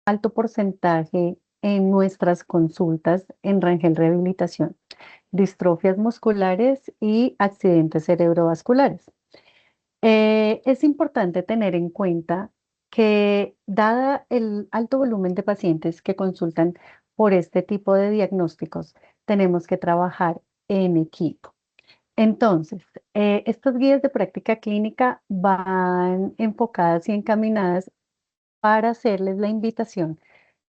alto porcentaje en nuestras consultas en Rangel Rehabilitación, distrofias musculares y accidentes cerebrovasculares. Es importante tener en cuenta que, dada el alto volumen de pacientes que consultan por este tipo de diagnósticos, tenemos que trabajar en equipo. Entonces, estas guías de práctica clínica van enfocadas y encaminadas para hacerles la invitación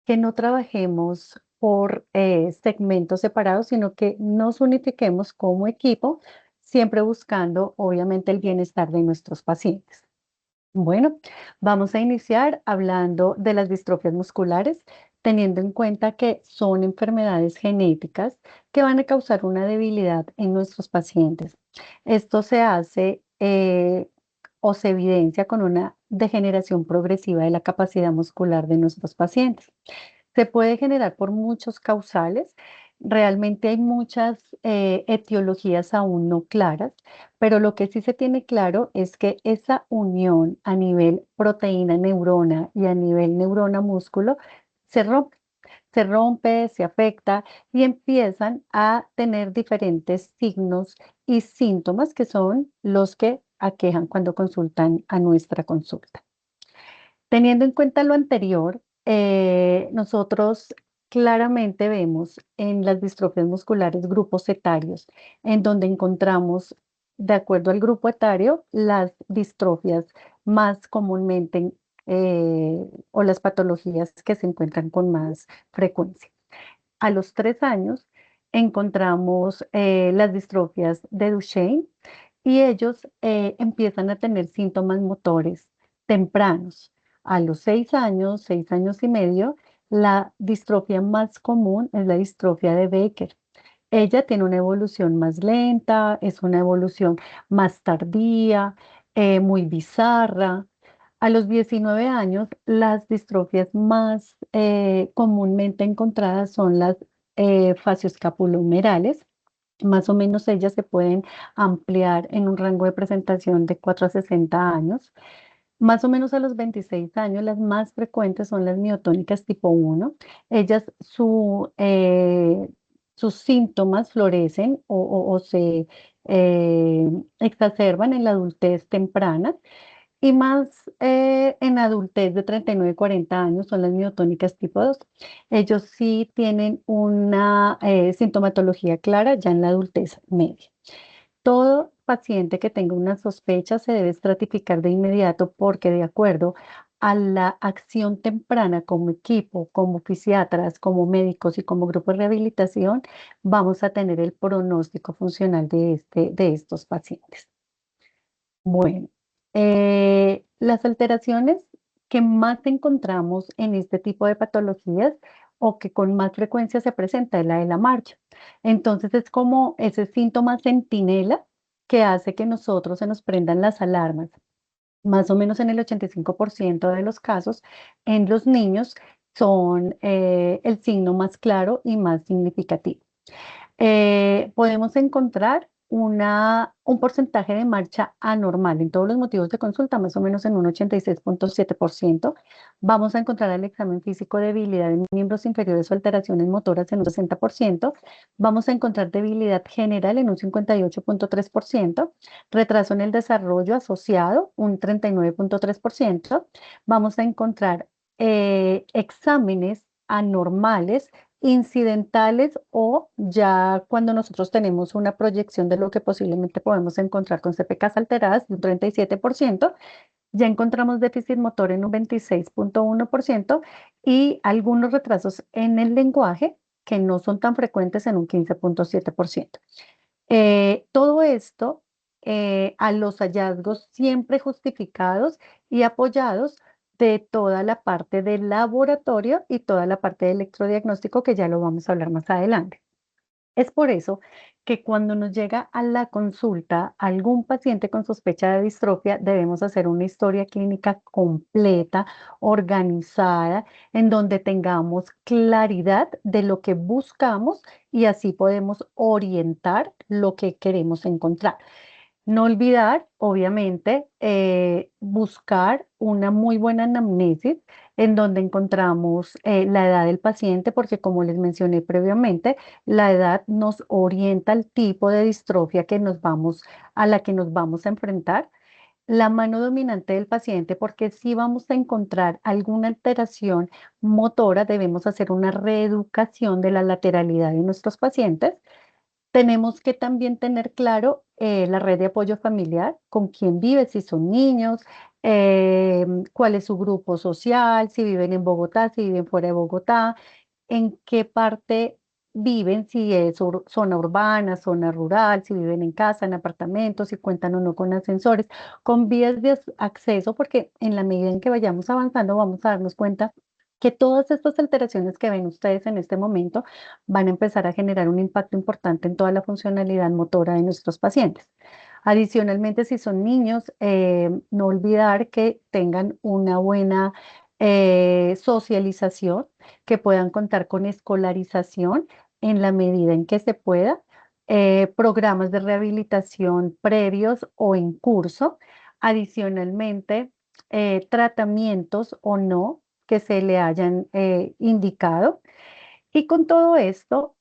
que no trabajemos por segmentos separados, sino que nos unifiquemos como equipo, siempre buscando, obviamente, el bienestar de nuestros pacientes. Bueno, vamos a iniciar hablando de las distrofias musculares, teniendo en cuenta que son enfermedades genéticas que van a causar una debilidad en nuestros pacientes. Esto se hace o se evidencia con una degeneración progresiva de la capacidad muscular de nuestros pacientes. Se puede generar por muchos causales. Realmente hay muchas etiologías aún no claras, pero lo que sí se tiene claro es que esa unión a nivel proteína-neurona y a nivel neurona-músculo se rompe. Se rompe, se afecta y empiezan a tener diferentes signos y síntomas que son los que aquejan cuando consultan a nuestra consulta. Teniendo en cuenta lo anterior, nosotros claramente vemos en las distrofias musculares grupos etarios, en donde encontramos, de acuerdo al grupo etario, las distrofias más comúnmente o las patologías que se encuentran con más frecuencia. A los 3 años encontramos las distrofias de Duchenne y ellos empiezan a tener síntomas motores tempranos. A los 6 años, 6 años y medio, la distrofia más común es la distrofia de Becker. Ella tiene una evolución más lenta, es una evolución más tardía, muy bizarra. A los 19 años, las distrofias más comúnmente encontradas son las facioscapulohumerales. Más o menos ellas se pueden ampliar en un rango de presentación de 4 a 60 años. Más o menos a los 26 años, las más frecuentes son las miotónicas tipo 1. Ellas, sus síntomas florecen o se exacerban en la adultez temprana y más en adultez de 39 y 40 años son las miotónicas tipo 2. Ellos sí tienen una sintomatología clara ya en la adultez media. Todo paciente que tenga una sospecha se debe estratificar de inmediato porque, de acuerdo a la acción temprana como equipo, como fisiatras, como médicos y como grupo de rehabilitación, vamos a tener el pronóstico funcional de estos pacientes. Bueno, las alteraciones que más encontramos en este tipo de patologías o que con más frecuencia se presenta es la de la marcha. Entonces es como ese síntoma centinela que hace que nosotros se nos prendan las alarmas. Más o menos en el 85% de los casos, en los niños son el signo más claro y más significativo. Podemos encontrar un porcentaje de marcha anormal en todos los motivos de consulta, más o menos en un 86,7%. Vamos a encontrar el examen físico debilidad en miembros inferiores o alteraciones motoras en un 60%. Vamos a encontrar debilidad general en un 58,3%, retraso en el desarrollo asociado un 39,3%. Vamos a encontrar exámenes anormales incidentales o ya cuando nosotros tenemos una proyección de lo que posiblemente podemos encontrar con CPKs alteradas de un 37%, ya encontramos déficit motor en un 26,1% y algunos retrasos en el lenguaje que no son tan frecuentes en un 15,7%. Todo esto a los hallazgos siempre justificados y apoyados de toda la parte del laboratorio y toda la parte de electrodiagnóstico que ya lo vamos a hablar más adelante. Es por eso que cuando nos llega a la consulta algún paciente con sospecha de distrofia, debemos hacer una historia clínica completa, organizada, en donde tengamos claridad de lo que buscamos y así podemos orientar lo que queremos encontrar. No olvidar, obviamente, buscar una muy buena anamnesis en donde encontramos la edad del paciente, porque como les mencioné previamente, la edad nos orienta al tipo de distrofia a la que nos vamos a enfrentar. La mano dominante del paciente, porque si vamos a encontrar alguna alteración motora, debemos hacer una reeducación de la lateralidad de nuestros pacientes. Tenemos que también tener claro la red de apoyo familiar, con quién vive, si son niños, cuál es su grupo social, si viven en Bogotá, si viven fuera de Bogotá, en qué parte viven, si es zona urbana, zona rural, si viven en casa, en apartamentos, si cuentan o no con ascensores, con vías de acceso, porque en la medida en que vayamos avanzando vamos a darnos cuenta que todas estas alteraciones que ven ustedes en este momento van a empezar a generar un impacto importante en toda la funcionalidad motora de nuestros pacientes. Adicionalmente, si son niños, no olvidar que tengan una buena socialización, que puedan contar con escolarización en la medida en que se pueda, programas de rehabilitación previos o en curso. Adicionalmente, tratamientos o no que se le hayan indicado. Y con todo esto,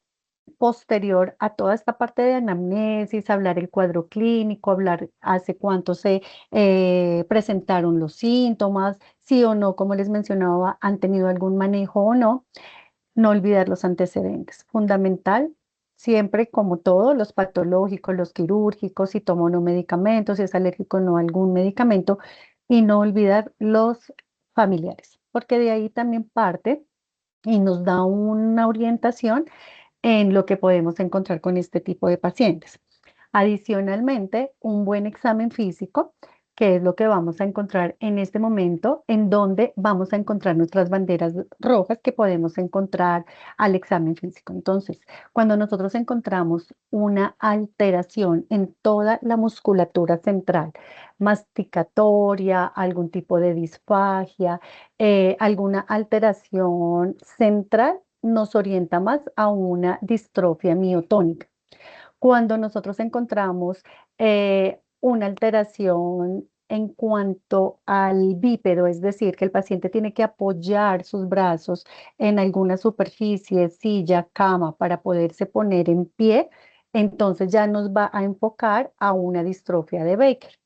posterior a toda esta parte de anamnesis, hablar el cuadro clínico, hablar hace cuánto se presentaron los síntomas, sí o no, como les mencionaba, han tenido algún manejo o no, no olvidar los antecedentes. Fundamental, siempre como todo, los patológicos, los quirúrgicos, si toma o no medicamentos, si es alérgico o no a algún medicamento, y no olvidar los familiares, porque de ahí también parte y nos da una orientación en lo que podemos encontrar con este tipo de pacientes. Adicionalmente, un buen examen físico, que es lo que vamos a encontrar en este momento, en donde vamos a encontrar nuestras banderas rojas que podemos encontrar al examen físico. Entonces, cuando nosotros encontramos una alteración en toda la musculatura central, masticatoria, algún tipo de disfagia, alguna alteración central, nos orienta más a una distrofia miotónica. Cuando nosotros encontramos una alteración en cuanto al bípedo, es decir, que el paciente tiene que apoyar sus brazos en alguna superficie, silla, cama, para poderse poner en pie, entonces ya nos va a enfocar a una distrofia de Baker.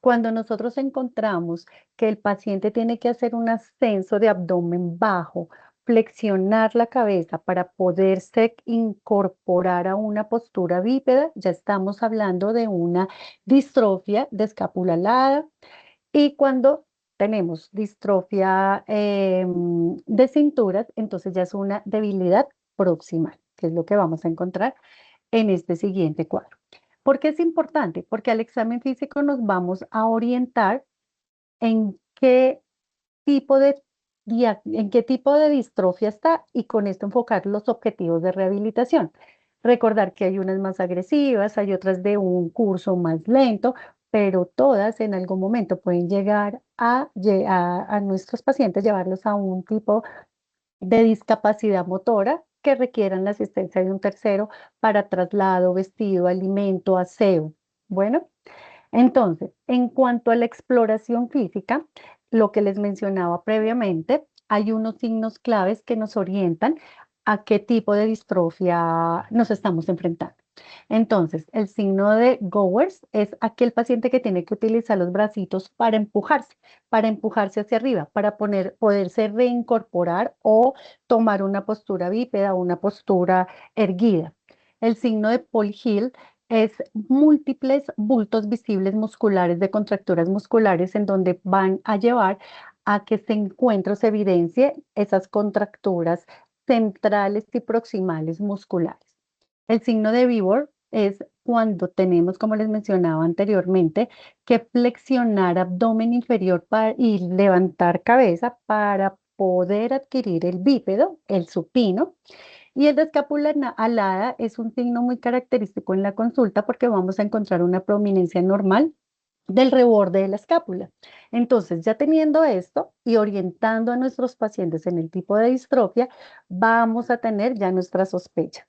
Cuando nosotros encontramos que el paciente tiene que hacer un ascenso de abdomen bajo, flexionar la cabeza para poderse incorporar a una postura bípeda, ya estamos hablando de una distrofia de escápula alada. Y cuando tenemos distrofia de cinturas, entonces ya es una debilidad proximal, que es lo que vamos a encontrar en este siguiente cuadro. ¿Por qué es importante? Porque al examen físico nos vamos a orientar en qué en qué tipo de distrofia está y con esto enfocar los objetivos de rehabilitación. Recordar que hay unas más agresivas, hay otras de un curso más lento, pero todas en algún momento pueden llegar a nuestros pacientes, llevarlos a un tipo de discapacidad motora que requieran la asistencia de un tercero para traslado, vestido, alimento, aseo. Bueno, entonces, en cuanto a la exploración física, lo que les mencionaba previamente, hay unos signos claves que nos orientan a qué tipo de distrofia nos estamos enfrentando. Entonces, el signo de Gowers es aquel paciente que tiene que utilizar los bracitos para empujarse hacia arriba, para poderse reincorporar o tomar una postura bípeda o una postura erguida. El signo de Paul Hill es múltiples bultos visibles musculares de contracturas musculares en donde van a llevar a que se encuentre o se evidencie esas contracturas centrales y proximales musculares. El signo de Vibor es cuando tenemos, como les mencionaba anteriormente, que flexionar abdomen inferior y levantar cabeza para poder adquirir el bípedo, el supino. Y el de escápula alada es un signo muy característico en la consulta porque vamos a encontrar una prominencia normal del reborde de la escápula. Entonces, ya teniendo esto y orientando a nuestros pacientes en el tipo de distrofia, vamos a tener ya nuestra sospecha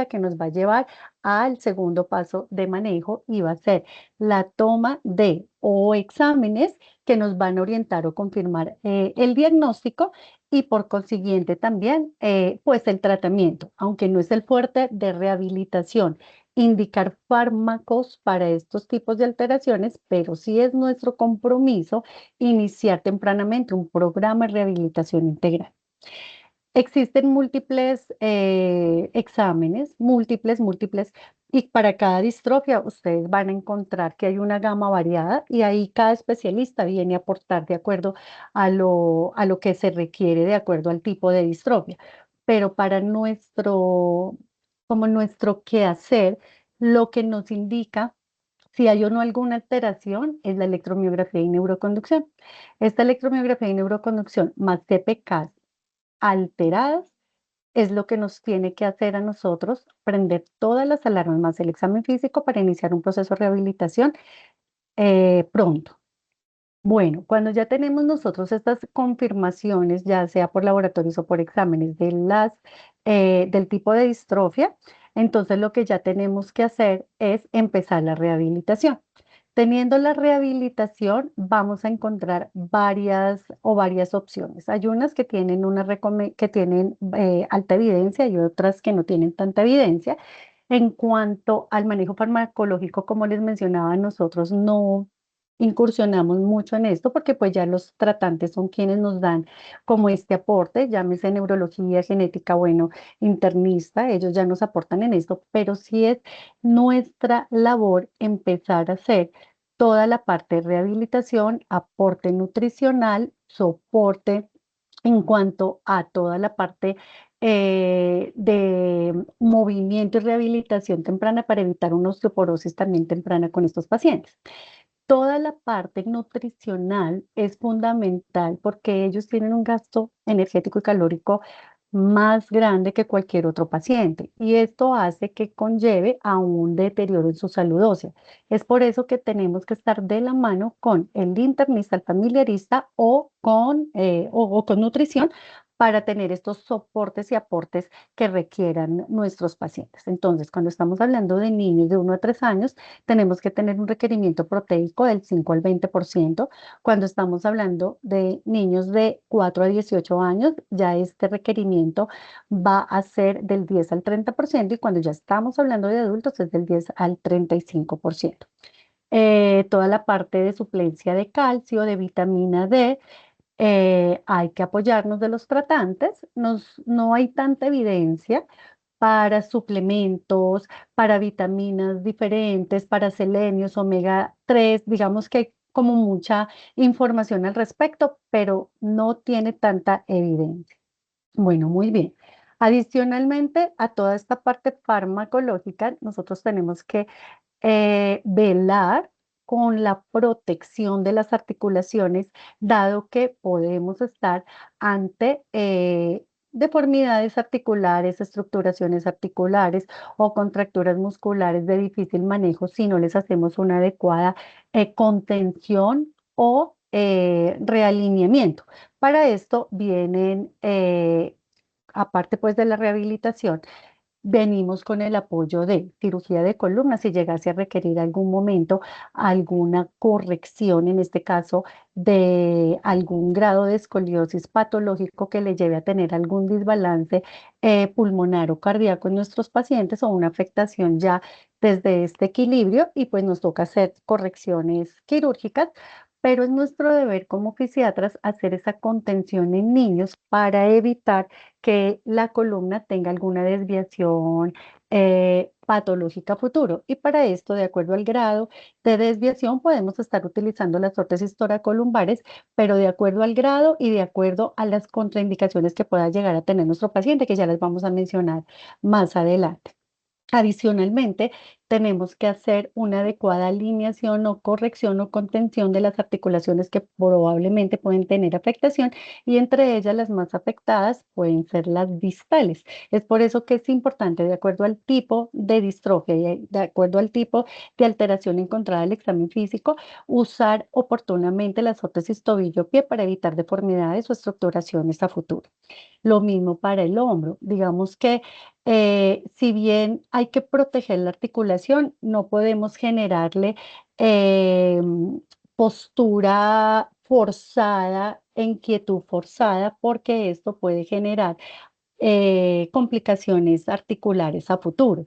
que nos va a llevar al segundo paso de manejo y va a ser la toma de o exámenes que nos van a orientar o confirmar el diagnóstico y por consiguiente también pues el tratamiento, aunque no es el fuerte de rehabilitación indicar fármacos para estos tipos de alteraciones, pero sí es nuestro compromiso iniciar tempranamente un programa de rehabilitación integral. Existen múltiples exámenes, múltiples, y para cada distrofia ustedes van a encontrar que hay una gama variada y ahí cada especialista viene a aportar de acuerdo a lo que se requiere de acuerdo al tipo de distrofia. Pero para como nuestro quehacer, lo que nos indica si hay o no alguna alteración es la electromiografía y neuroconducción. Esta electromiografía y neuroconducción más TPK alteradas es lo que nos tiene que hacer a nosotros prender todas las alarmas más el examen físico para iniciar un proceso de rehabilitación pronto. Bueno, cuando ya tenemos nosotros estas confirmaciones, ya sea por laboratorios o por exámenes del tipo de distrofia, entonces lo que ya tenemos que hacer es empezar la rehabilitación. Teniendo la rehabilitación, vamos a encontrar varias opciones. Hay unas que tienen, que tienen alta evidencia y otras que no tienen tanta evidencia. En cuanto al manejo farmacológico, como les mencionaba, nosotros no incursionamos mucho en esto porque pues ya los tratantes son quienes nos dan como este aporte, llámese neurología, genética, bueno, internista, ellos ya nos aportan en esto, pero sí es nuestra labor empezar a hacer toda la parte de rehabilitación, aporte nutricional, soporte en cuanto a toda la parte de movimiento y rehabilitación temprana para evitar una osteoporosis también temprana con estos pacientes. Toda la parte nutricional es fundamental porque ellos tienen un gasto energético y calórico más grande que cualquier otro paciente y esto hace que conlleve a un deterioro en su salud ósea. Es por eso que tenemos que estar de la mano con el internista, el familiarista o con nutrición para tener estos soportes y aportes que requieran nuestros pacientes. Entonces, cuando estamos hablando de niños de 1 a 3 años, tenemos que tener un requerimiento proteico del 5 al 20%. Cuando estamos hablando de niños de 4 a 18 años, ya este requerimiento va a ser del 10 al 30% y cuando ya estamos hablando de adultos es del 10 al 35%. Toda la parte de suplencia de calcio, de vitamina D, hay que apoyarnos de los tratantes. No hay tanta evidencia para suplementos, para vitaminas diferentes, para selenios, omega 3, digamos que hay como mucha información al respecto, pero no tiene tanta evidencia. Bueno, muy bien. Adicionalmente a toda esta parte farmacológica, nosotros tenemos que velar con la protección de las articulaciones, dado que podemos estar ante deformidades articulares, estructuraciones articulares o contracturas musculares de difícil manejo si no les hacemos una adecuada contención o realineamiento. Para esto vienen, aparte pues de la rehabilitación, venimos con el apoyo de cirugía de columna si llegase a requerir algún momento alguna corrección, en este caso de algún grado de escoliosis patológico que le lleve a tener algún desbalance pulmonar o cardíaco en nuestros pacientes o una afectación ya desde este equilibrio y pues nos toca hacer correcciones quirúrgicas. Pero es nuestro deber como fisiatras hacer esa contención en niños para evitar que la columna tenga alguna desviación patológica futuro. Y para esto, de acuerdo al grado de desviación, podemos estar utilizando las órtesis toracolumbares, pero de acuerdo al grado y de acuerdo a las contraindicaciones que pueda llegar a tener nuestro paciente, que ya les vamos a mencionar más adelante. Adicionalmente, tenemos que hacer una adecuada alineación o corrección o contención de las articulaciones que probablemente pueden tener afectación y entre ellas las más afectadas pueden ser las distales. Es por eso que es importante, de acuerdo al tipo de distrofia y de acuerdo al tipo de alteración encontrada en el examen físico, usar oportunamente las órtesis tobillo-pie para evitar deformidades o estructuraciones a futuro. Lo mismo para el hombro. Digamos que si bien hay que proteger la articulación, no podemos generarle eh, postura forzada, inquietud forzada, porque esto puede generar complicaciones articulares a futuro.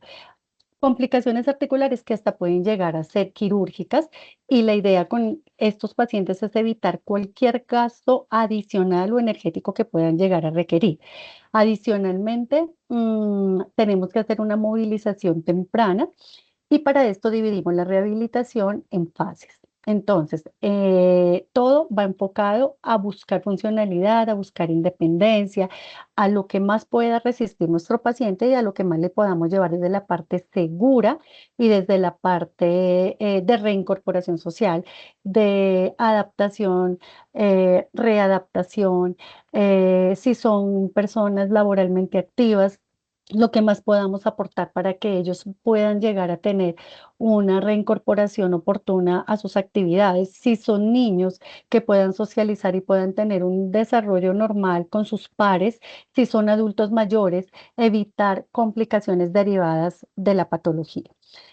Complicaciones articulares que hasta pueden llegar a ser quirúrgicas y la idea con estos pacientes es evitar cualquier gasto adicional o energético que puedan llegar a requerir. Adicionalmente, tenemos que hacer una movilización temprana y para esto dividimos la rehabilitación en fases. Entonces, todo va enfocado a buscar funcionalidad, a buscar independencia, a lo que más pueda resistir nuestro paciente y a lo que más le podamos llevar desde la parte segura y desde la parte de reincorporación social, de adaptación, readaptación, si son personas laboralmente activas, lo que más podamos aportar para que ellos puedan llegar a tener una reincorporación oportuna a sus actividades. Si son niños, que puedan socializar y puedan tener un desarrollo normal con sus pares. Si son adultos mayores, evitar complicaciones derivadas de la patología.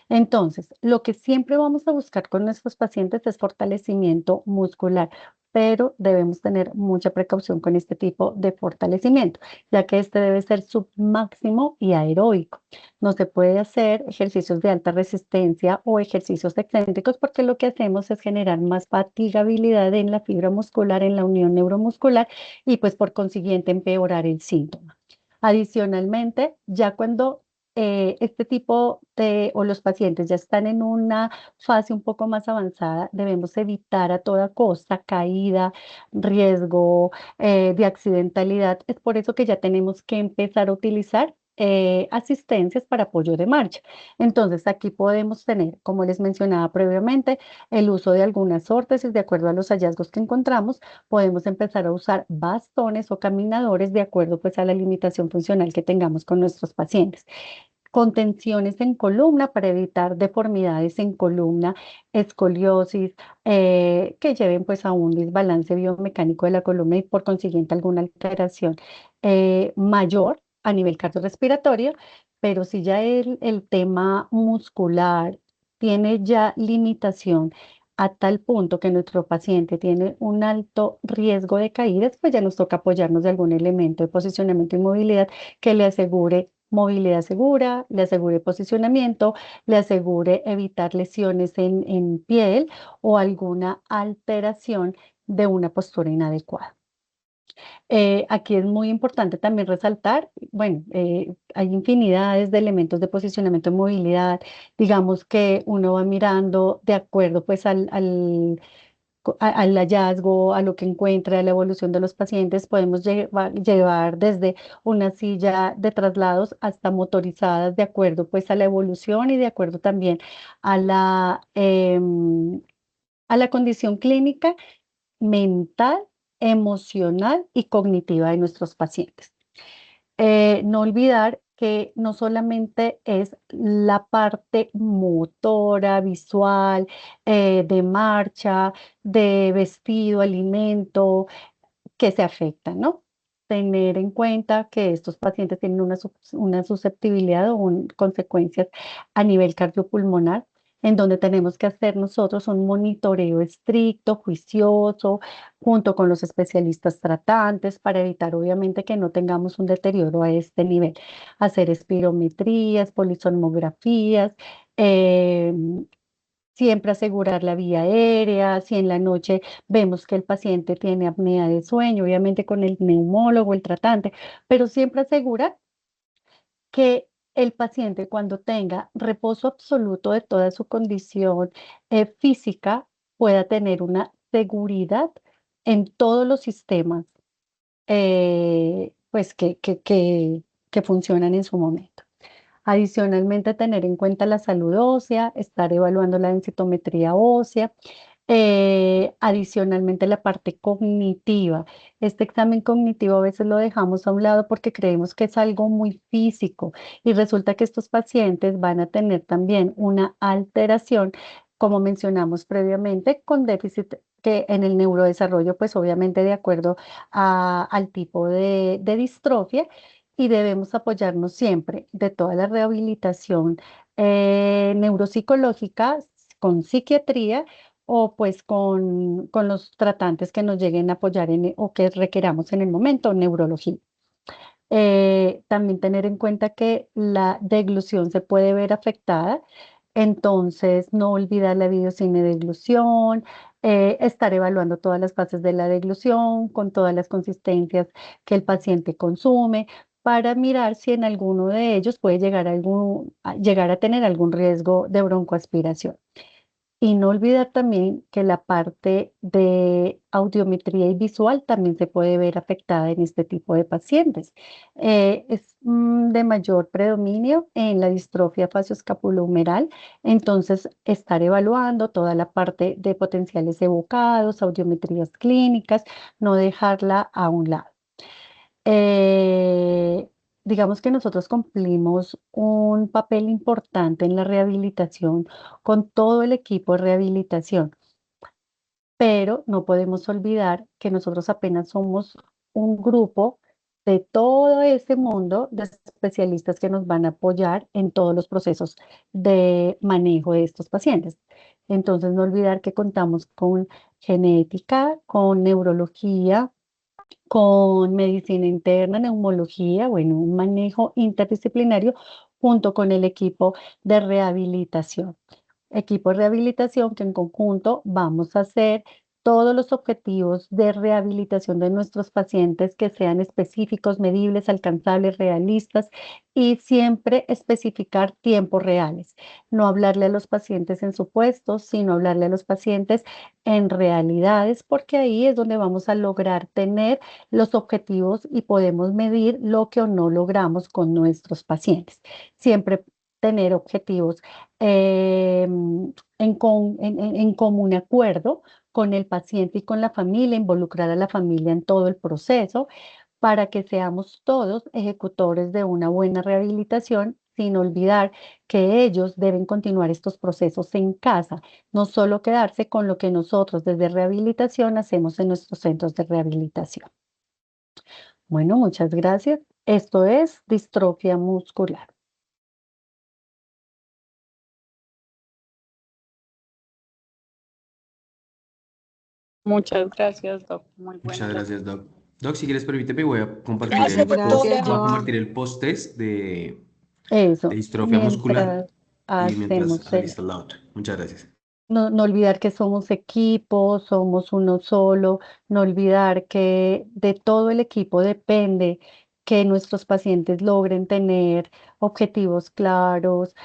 Entonces, lo que siempre vamos a buscar con nuestros pacientes es fortalecimiento muscular, pero debemos tener mucha precaución con este tipo de fortalecimiento, ya que este debe ser submáximo y aeróbico. No se puede hacer ejercicios de alta resistencia o ejercicios excéntricos porque lo que hacemos es generar más fatigabilidad en la fibra muscular, en la unión neuromuscular y pues por consiguiente empeorar el síntoma. Adicionalmente, ya cuando este tipo de, o los pacientes ya están en una fase un poco más avanzada, debemos evitar a toda costa caída, riesgo de accidentalidad. Es por eso que ya tenemos que empezar a utilizar asistencias para apoyo de marcha. Entonces, aquí podemos tener, como les mencionaba previamente, el uso de algunas órtesis de acuerdo a los hallazgos que encontramos. Podemos empezar a usar bastones o caminadores de acuerdo pues a la limitación funcional que tengamos con nuestros pacientes. Contenciones en columna para evitar deformidades en columna, escoliosis, que lleven pues a un desbalance biomecánico de la columna y por consiguiente alguna alteración mayor a nivel cardiorrespiratorio, pero si ya el tema muscular tiene ya limitación a tal punto que nuestro paciente tiene un alto riesgo de caídas, pues ya nos toca apoyarnos de algún elemento de posicionamiento y movilidad que le asegure movilidad segura, le asegure posicionamiento, le asegure evitar lesiones en piel o alguna alteración de una postura inadecuada. Aquí es muy importante también resaltar, bueno, hay infinidades de elementos de posicionamiento y movilidad, digamos que uno va mirando de acuerdo pues al hallazgo, a lo que encuentra, a la evolución de los pacientes, podemos llevar desde una silla de traslados hasta motorizadas de acuerdo pues a la evolución y de acuerdo también a a la condición clínica, mental, emocional y cognitiva de nuestros pacientes. No olvidar que no solamente es la parte motora, visual, de marcha, de vestido, alimento, que se afectan, ¿no? Tener en cuenta que estos pacientes tienen una susceptibilidad o consecuencias a nivel cardiopulmonar, en donde tenemos que hacer nosotros un monitoreo estricto, juicioso, junto con los especialistas tratantes, para evitar obviamente que no tengamos un deterioro a este nivel. Hacer espirometrías, polisonografías, eh, siempre asegurar la vía aérea, si en la noche vemos que el paciente tiene apnea de sueño, obviamente con el neumólogo, el tratante, pero siempre asegurar que el paciente cuando tenga reposo absoluto de toda su condición física pueda tener una seguridad en todos los sistemas pues que funcionan en su momento. Adicionalmente, tener en cuenta la salud ósea, estar evaluando la densitometría ósea. Adicionalmente, la parte cognitiva. Este examen cognitivo a veces lo dejamos a un lado porque creemos que es algo muy físico y resulta que estos pacientes van a tener también una alteración, como mencionamos previamente, con déficit que en el neurodesarrollo, pues obviamente de acuerdo al tipo de distrofia, y debemos apoyarnos siempre de toda la rehabilitación neuropsicológica con psiquiatría o pues con los tratantes que nos lleguen a apoyar o que requeramos en el momento, neurología. También tener en cuenta que la deglución se puede ver afectada, entonces no olvidar la videocine deglución, estar evaluando todas las fases de la deglución con todas las consistencias que el paciente consume para mirar si en alguno de ellos puede llegar a tener algún riesgo de broncoaspiración. Y no olvidar también que la parte de audiometría y visual también se puede ver afectada en este tipo de pacientes. Es de mayor predominio en la distrofia facioscapulohumeral, entonces estar evaluando toda la parte de potenciales evocados, audiometrías clínicas, no dejarla a un lado. Eh, digamos que nosotros cumplimos un papel importante en la rehabilitación con todo el equipo de rehabilitación, pero no podemos olvidar que nosotros apenas somos un grupo de todo ese mundo de especialistas que nos van a apoyar en todos los procesos de manejo de estos pacientes. Entonces, no olvidar que contamos con genética, con neurología, con medicina interna, neumología, bueno, un manejo interdisciplinario junto con el equipo de rehabilitación. Equipo de rehabilitación que en conjunto vamos a hacer todos los objetivos de rehabilitación de nuestros pacientes que sean específicos, medibles, alcanzables, realistas y siempre especificar tiempos reales. No hablarle a los pacientes en supuestos, sino hablarle a los pacientes en realidades, porque ahí es donde vamos a lograr tener los objetivos y podemos medir lo que o no logramos con nuestros pacientes. Siempre tener objetivos en común acuerdo con el paciente y con la familia, involucrar a la familia en todo el proceso para que seamos todos ejecutores de una buena rehabilitación, sin olvidar que ellos deben continuar estos procesos en casa, no solo quedarse con lo que nosotros desde rehabilitación hacemos en nuestros centros de rehabilitación. Bueno, muchas gracias. Esto es distrofia muscular. Muchas gracias, Doc. Muy buena Muchas la. gracias, Doc. Doc, si quieres, permíteme, voy a compartir Gracias, Gracias, voy a doctora. compartir John. el post-test de Eso, distrofia muscular mientras y mientras hacemos alista la otra. Muchas gracias. no olvidar que somos equipo, somos uno solo, no olvidar que de todo el equipo depende que nuestros pacientes logren tener objetivos claros,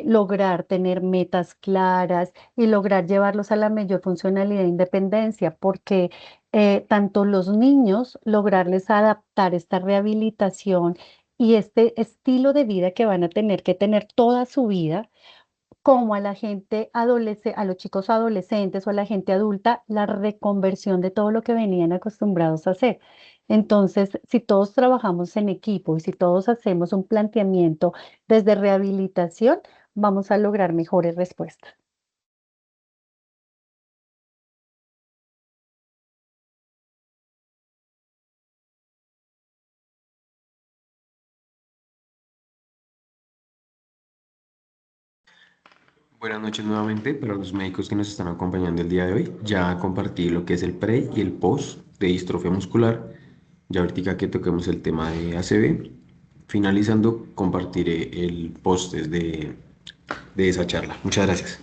lograr tener metas claras y lograr llevarlos a la mayor funcionalidad e independencia, porque tanto los niños, lograrles adaptar esta rehabilitación y este estilo de vida que van a tener que tener toda su vida como a la gente adolescente, a los chicos adolescentes o a la gente adulta, la reconversión de todo lo que venían acostumbrados a hacer. Entonces, si todos trabajamos en equipo y si todos hacemos un planteamiento desde rehabilitación, vamos a lograr mejores respuestas. Buenas noches nuevamente para los médicos que nos están acompañando el día de hoy. Ya compartí lo que es el pre y el post de distrofia muscular. Ya ahorita que toquemos el tema de ACV. Finalizando, compartiré el post de esa charla. Muchas gracias.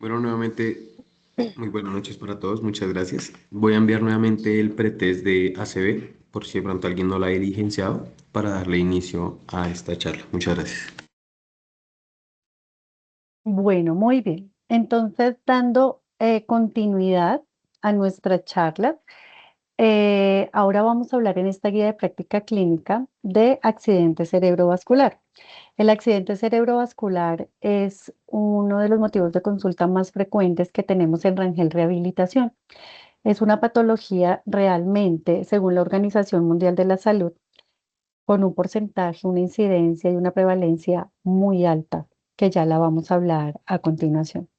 Bueno, nuevamente, muy buenas noches para todos, muchas gracias. Voy a enviar nuevamente el pretest de ACB, por si de pronto alguien no lo ha diligenciado, para darle inicio a esta charla. Muchas gracias. Bueno, muy bien. Entonces, dando continuidad a nuestra charla, ahora vamos a hablar en esta guía de práctica clínica de accidente cerebrovascular. El accidente cerebrovascular es uno de los motivos de consulta más frecuentes que tenemos en Rangel Rehabilitación. Es una patología realmente, según la Organización Mundial de la Salud, con un porcentaje, una incidencia y una prevalencia muy alta, que ya la vamos a hablar a continuación.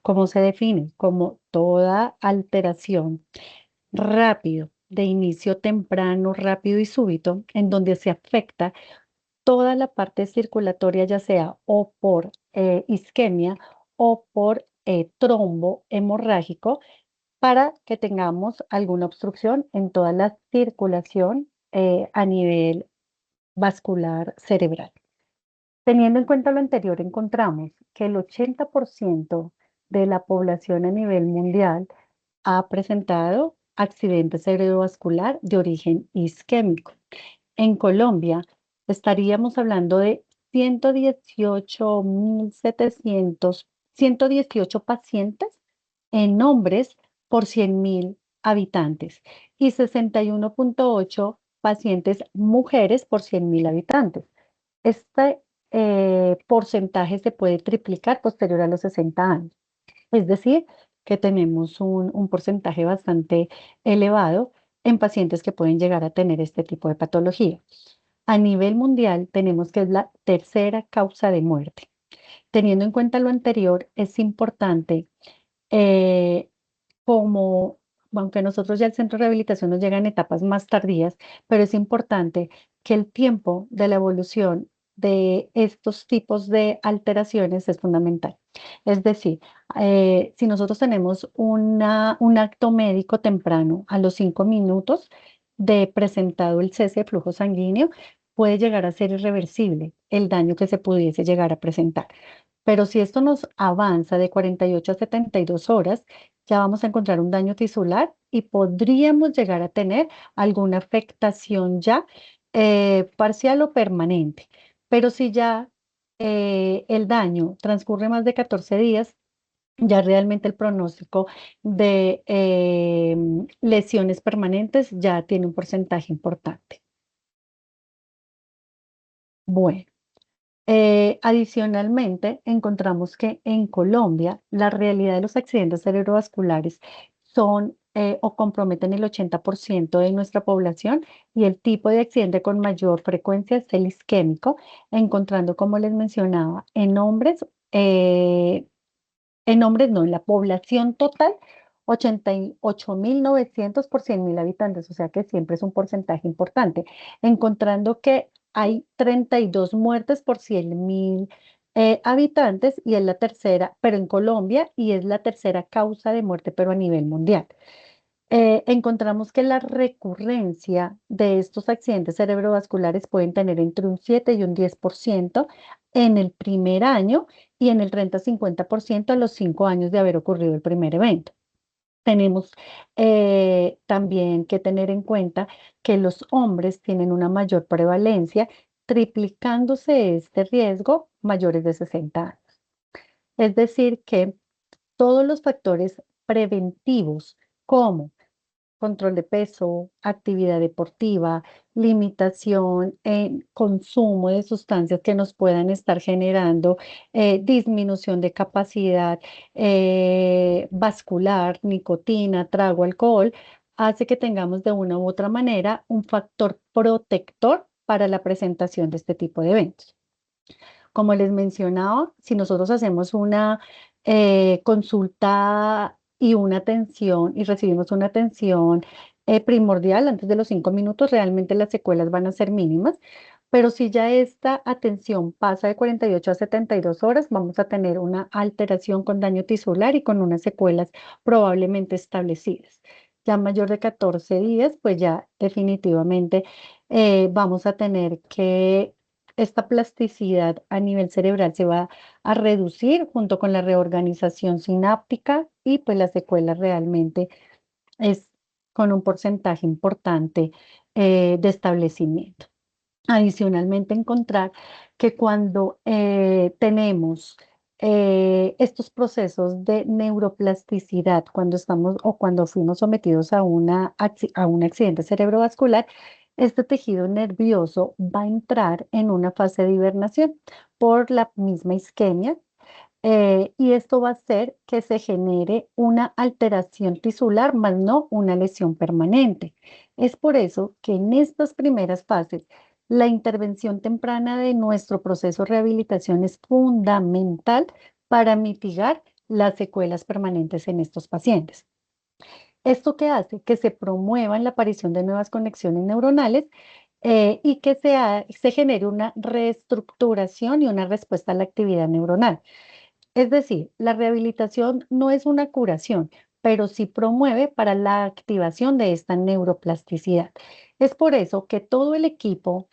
¿Cómo se define? Como toda alteración rápido, de inicio temprano, rápido y súbito, en donde se afecta toda la parte circulatoria, ya sea o por isquemia o por trombo hemorrágico, para que tengamos alguna obstrucción en toda la circulación a nivel vascular cerebral. Teniendo en cuenta lo anterior, encontramos que el 80% de la población a nivel mundial ha presentado accidente cerebrovascular de origen isquémico. En Colombia estaríamos hablando de 118 pacientes en hombres por 100.000 habitantes y 61,8 pacientes mujeres por 100.000 habitantes. Este porcentaje se puede triplicar posterior a los 60 años. Es decir, que tenemos un porcentaje bastante elevado en pacientes que pueden llegar a tener este tipo de patología. A nivel mundial tenemos que es la tercera causa de muerte. Teniendo en cuenta lo anterior, es importante eh, como, aunque nosotros ya el centro de rehabilitación nos llega en etapas más tardías, pero es importante que el tiempo de la evolución de estos tipos de alteraciones es fundamental. Es decir, si nosotros tenemos un acto médico temprano a los 5 minutos de presentado el cese de flujo sanguíneo, puede llegar a ser irreversible el daño que se pudiese llegar a presentar. Pero si esto nos avanza de 48 a 72 horas, ya vamos a encontrar un daño tisular y podríamos llegar a tener alguna afectación ya parcial o permanente. Pero si ya el daño transcurre más de 14 días, ya realmente el pronóstico de lesiones permanentes ya tiene un porcentaje importante. Bueno. Adicionalmente, encontramos que en Colombia la realidad de los accidentes cerebrovasculares son o comprometen el 80% de nuestra población, y el tipo de accidente con mayor frecuencia es el isquémico, encontrando, como les mencionaba, en hombres no, en la población total, 88.900 por 100.000 habitantes, o sea que siempre es un porcentaje importante, encontrando que hay 32 muertes por 100.000 habitantes, y es la tercera, pero en Colombia, y es la tercera causa de muerte, pero a nivel mundial. Encontramos que la recurrencia de estos accidentes cerebrovasculares pueden tener entre un 7 y un 10% en el primer año, y en el 30-50% a los 5 años de haber ocurrido el primer evento. Tenemos también que tener en cuenta que los hombres tienen una mayor prevalencia, triplicándose este riesgo mayores de 60 años. Es decir, que todos los factores preventivos, como control de peso, actividad deportiva, limitación en consumo de sustancias que nos puedan estar generando disminución de capacidad vascular, nicotina, trago, alcohol, hace que tengamos de una u otra manera un factor protector para la presentación de este tipo de eventos. Como les mencionaba, si nosotros hacemos una consulta y una atención y recibimos una atención primordial antes de los 5 minutos, realmente las secuelas van a ser mínimas. Pero si ya esta atención pasa de 48 a 72 horas, vamos a tener una alteración con daño tisular y con unas secuelas probablemente establecidas. Ya mayor de 14 días, pues ya definitivamente vamos a tener que esta plasticidad a nivel cerebral se va a reducir junto con la reorganización sináptica y pues las secuelas realmente es con un porcentaje importante de establecimiento. Adicionalmente, encontrar que cuando tenemos estos procesos de neuroplasticidad, cuando estamos o cuando fuimos sometidos a a un accidente cerebrovascular, este tejido nervioso va a entrar en una fase de hibernación por la misma isquemia y esto va a hacer que se genere una alteración tisular, más no una lesión permanente. Es por eso que en estas primeras fases, la intervención temprana de nuestro proceso de rehabilitación es fundamental para mitigar las secuelas permanentes en estos pacientes. ¿Esto qué hace? Que se promueva la aparición de nuevas conexiones neuronales y que se genere una reestructuración y una respuesta a la actividad neuronal. Es decir, la rehabilitación no es una curación, pero sí promueve para la activación de esta neuroplasticidad. Es por eso que todo el equipo,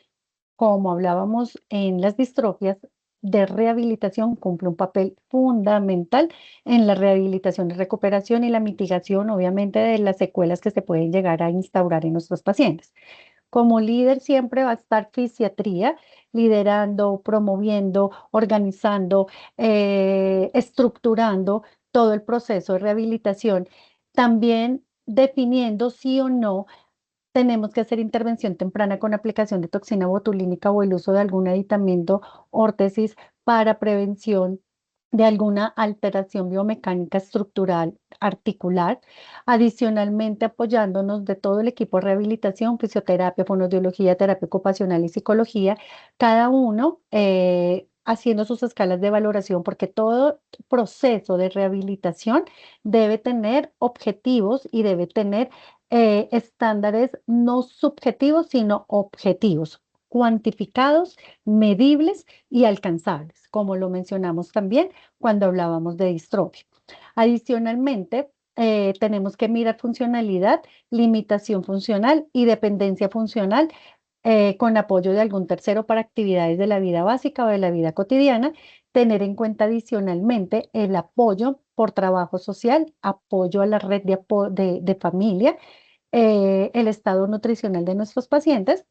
como hablábamos en las distrofias, de rehabilitación cumple un papel fundamental en la rehabilitación y recuperación y la mitigación, obviamente, de las secuelas que se pueden llegar a instaurar en nuestros pacientes. Como líder siempre va a estar fisiatría, liderando, promoviendo, organizando, estructurando todo el proceso de rehabilitación. También definiendo sí o no tenemos que hacer intervención temprana con aplicación de toxina botulínica o el uso de algún aditamento, órtesis para prevención de alguna alteración biomecánica estructural articular. Adicionalmente, apoyándonos de todo el equipo de rehabilitación, fisioterapia, fonoaudiología, terapia ocupacional y psicología, cada uno haciendo sus escalas de valoración, porque todo proceso de rehabilitación debe tener objetivos y debe tener estándares no subjetivos, sino objetivos, cuantificados, medibles y alcanzables, como lo mencionamos también cuando hablábamos de distrofia. Adicionalmente, tenemos que mirar funcionalidad, limitación funcional y dependencia funcional con apoyo de algún tercero para actividades de la vida básica o de la vida cotidiana, tener en cuenta adicionalmente el apoyo por trabajo social, apoyo a la red de familia, el estado nutricional de nuestros pacientes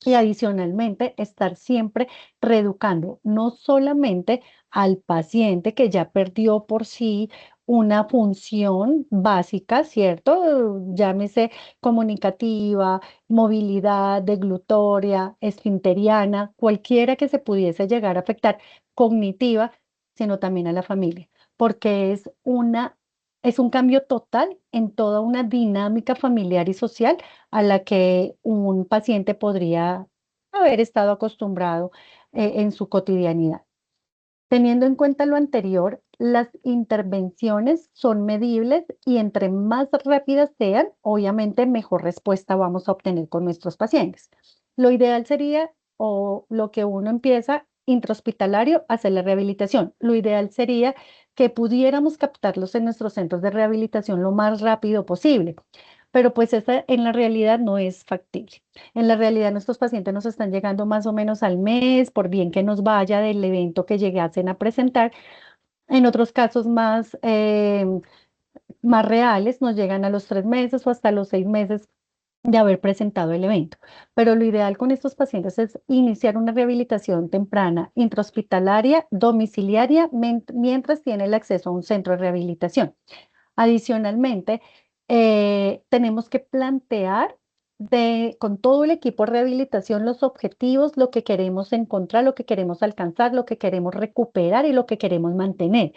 y adicionalmente estar siempre reeducando no solamente al paciente que ya perdió por sí una función básica, ¿cierto? Llámese comunicativa, movilidad, deglutoria, esfinteriana, cualquiera que se pudiese llegar a afectar, cognitiva, sino también a la familia, porque es un cambio total en toda una dinámica familiar y social a la que un paciente podría haber estado acostumbrado en su cotidianidad. Teniendo en cuenta lo anterior, las intervenciones son medibles y entre más rápidas sean, obviamente mejor respuesta vamos a obtener con nuestros pacientes. Lo ideal sería, o lo que uno empieza, intrahospitalario, hacer la rehabilitación. Lo ideal sería que pudiéramos captarlos en nuestros centros de rehabilitación lo más rápido posible, pero pues esa en la realidad no es factible. En la realidad, nuestros pacientes nos están llegando más o menos al mes, por bien que nos vaya del evento que llegasen a presentar. En otros casos más reales, nos llegan a los 3 meses o hasta los 6 meses de haber presentado el evento. Pero lo ideal con estos pacientes es iniciar una rehabilitación temprana, intrahospitalaria, domiciliaria, mientras tiene el acceso a un centro de rehabilitación. Adicionalmente, tenemos que plantear con todo el equipo de rehabilitación los objetivos, lo que queremos encontrar, lo que queremos alcanzar, lo que queremos recuperar y lo que queremos mantener,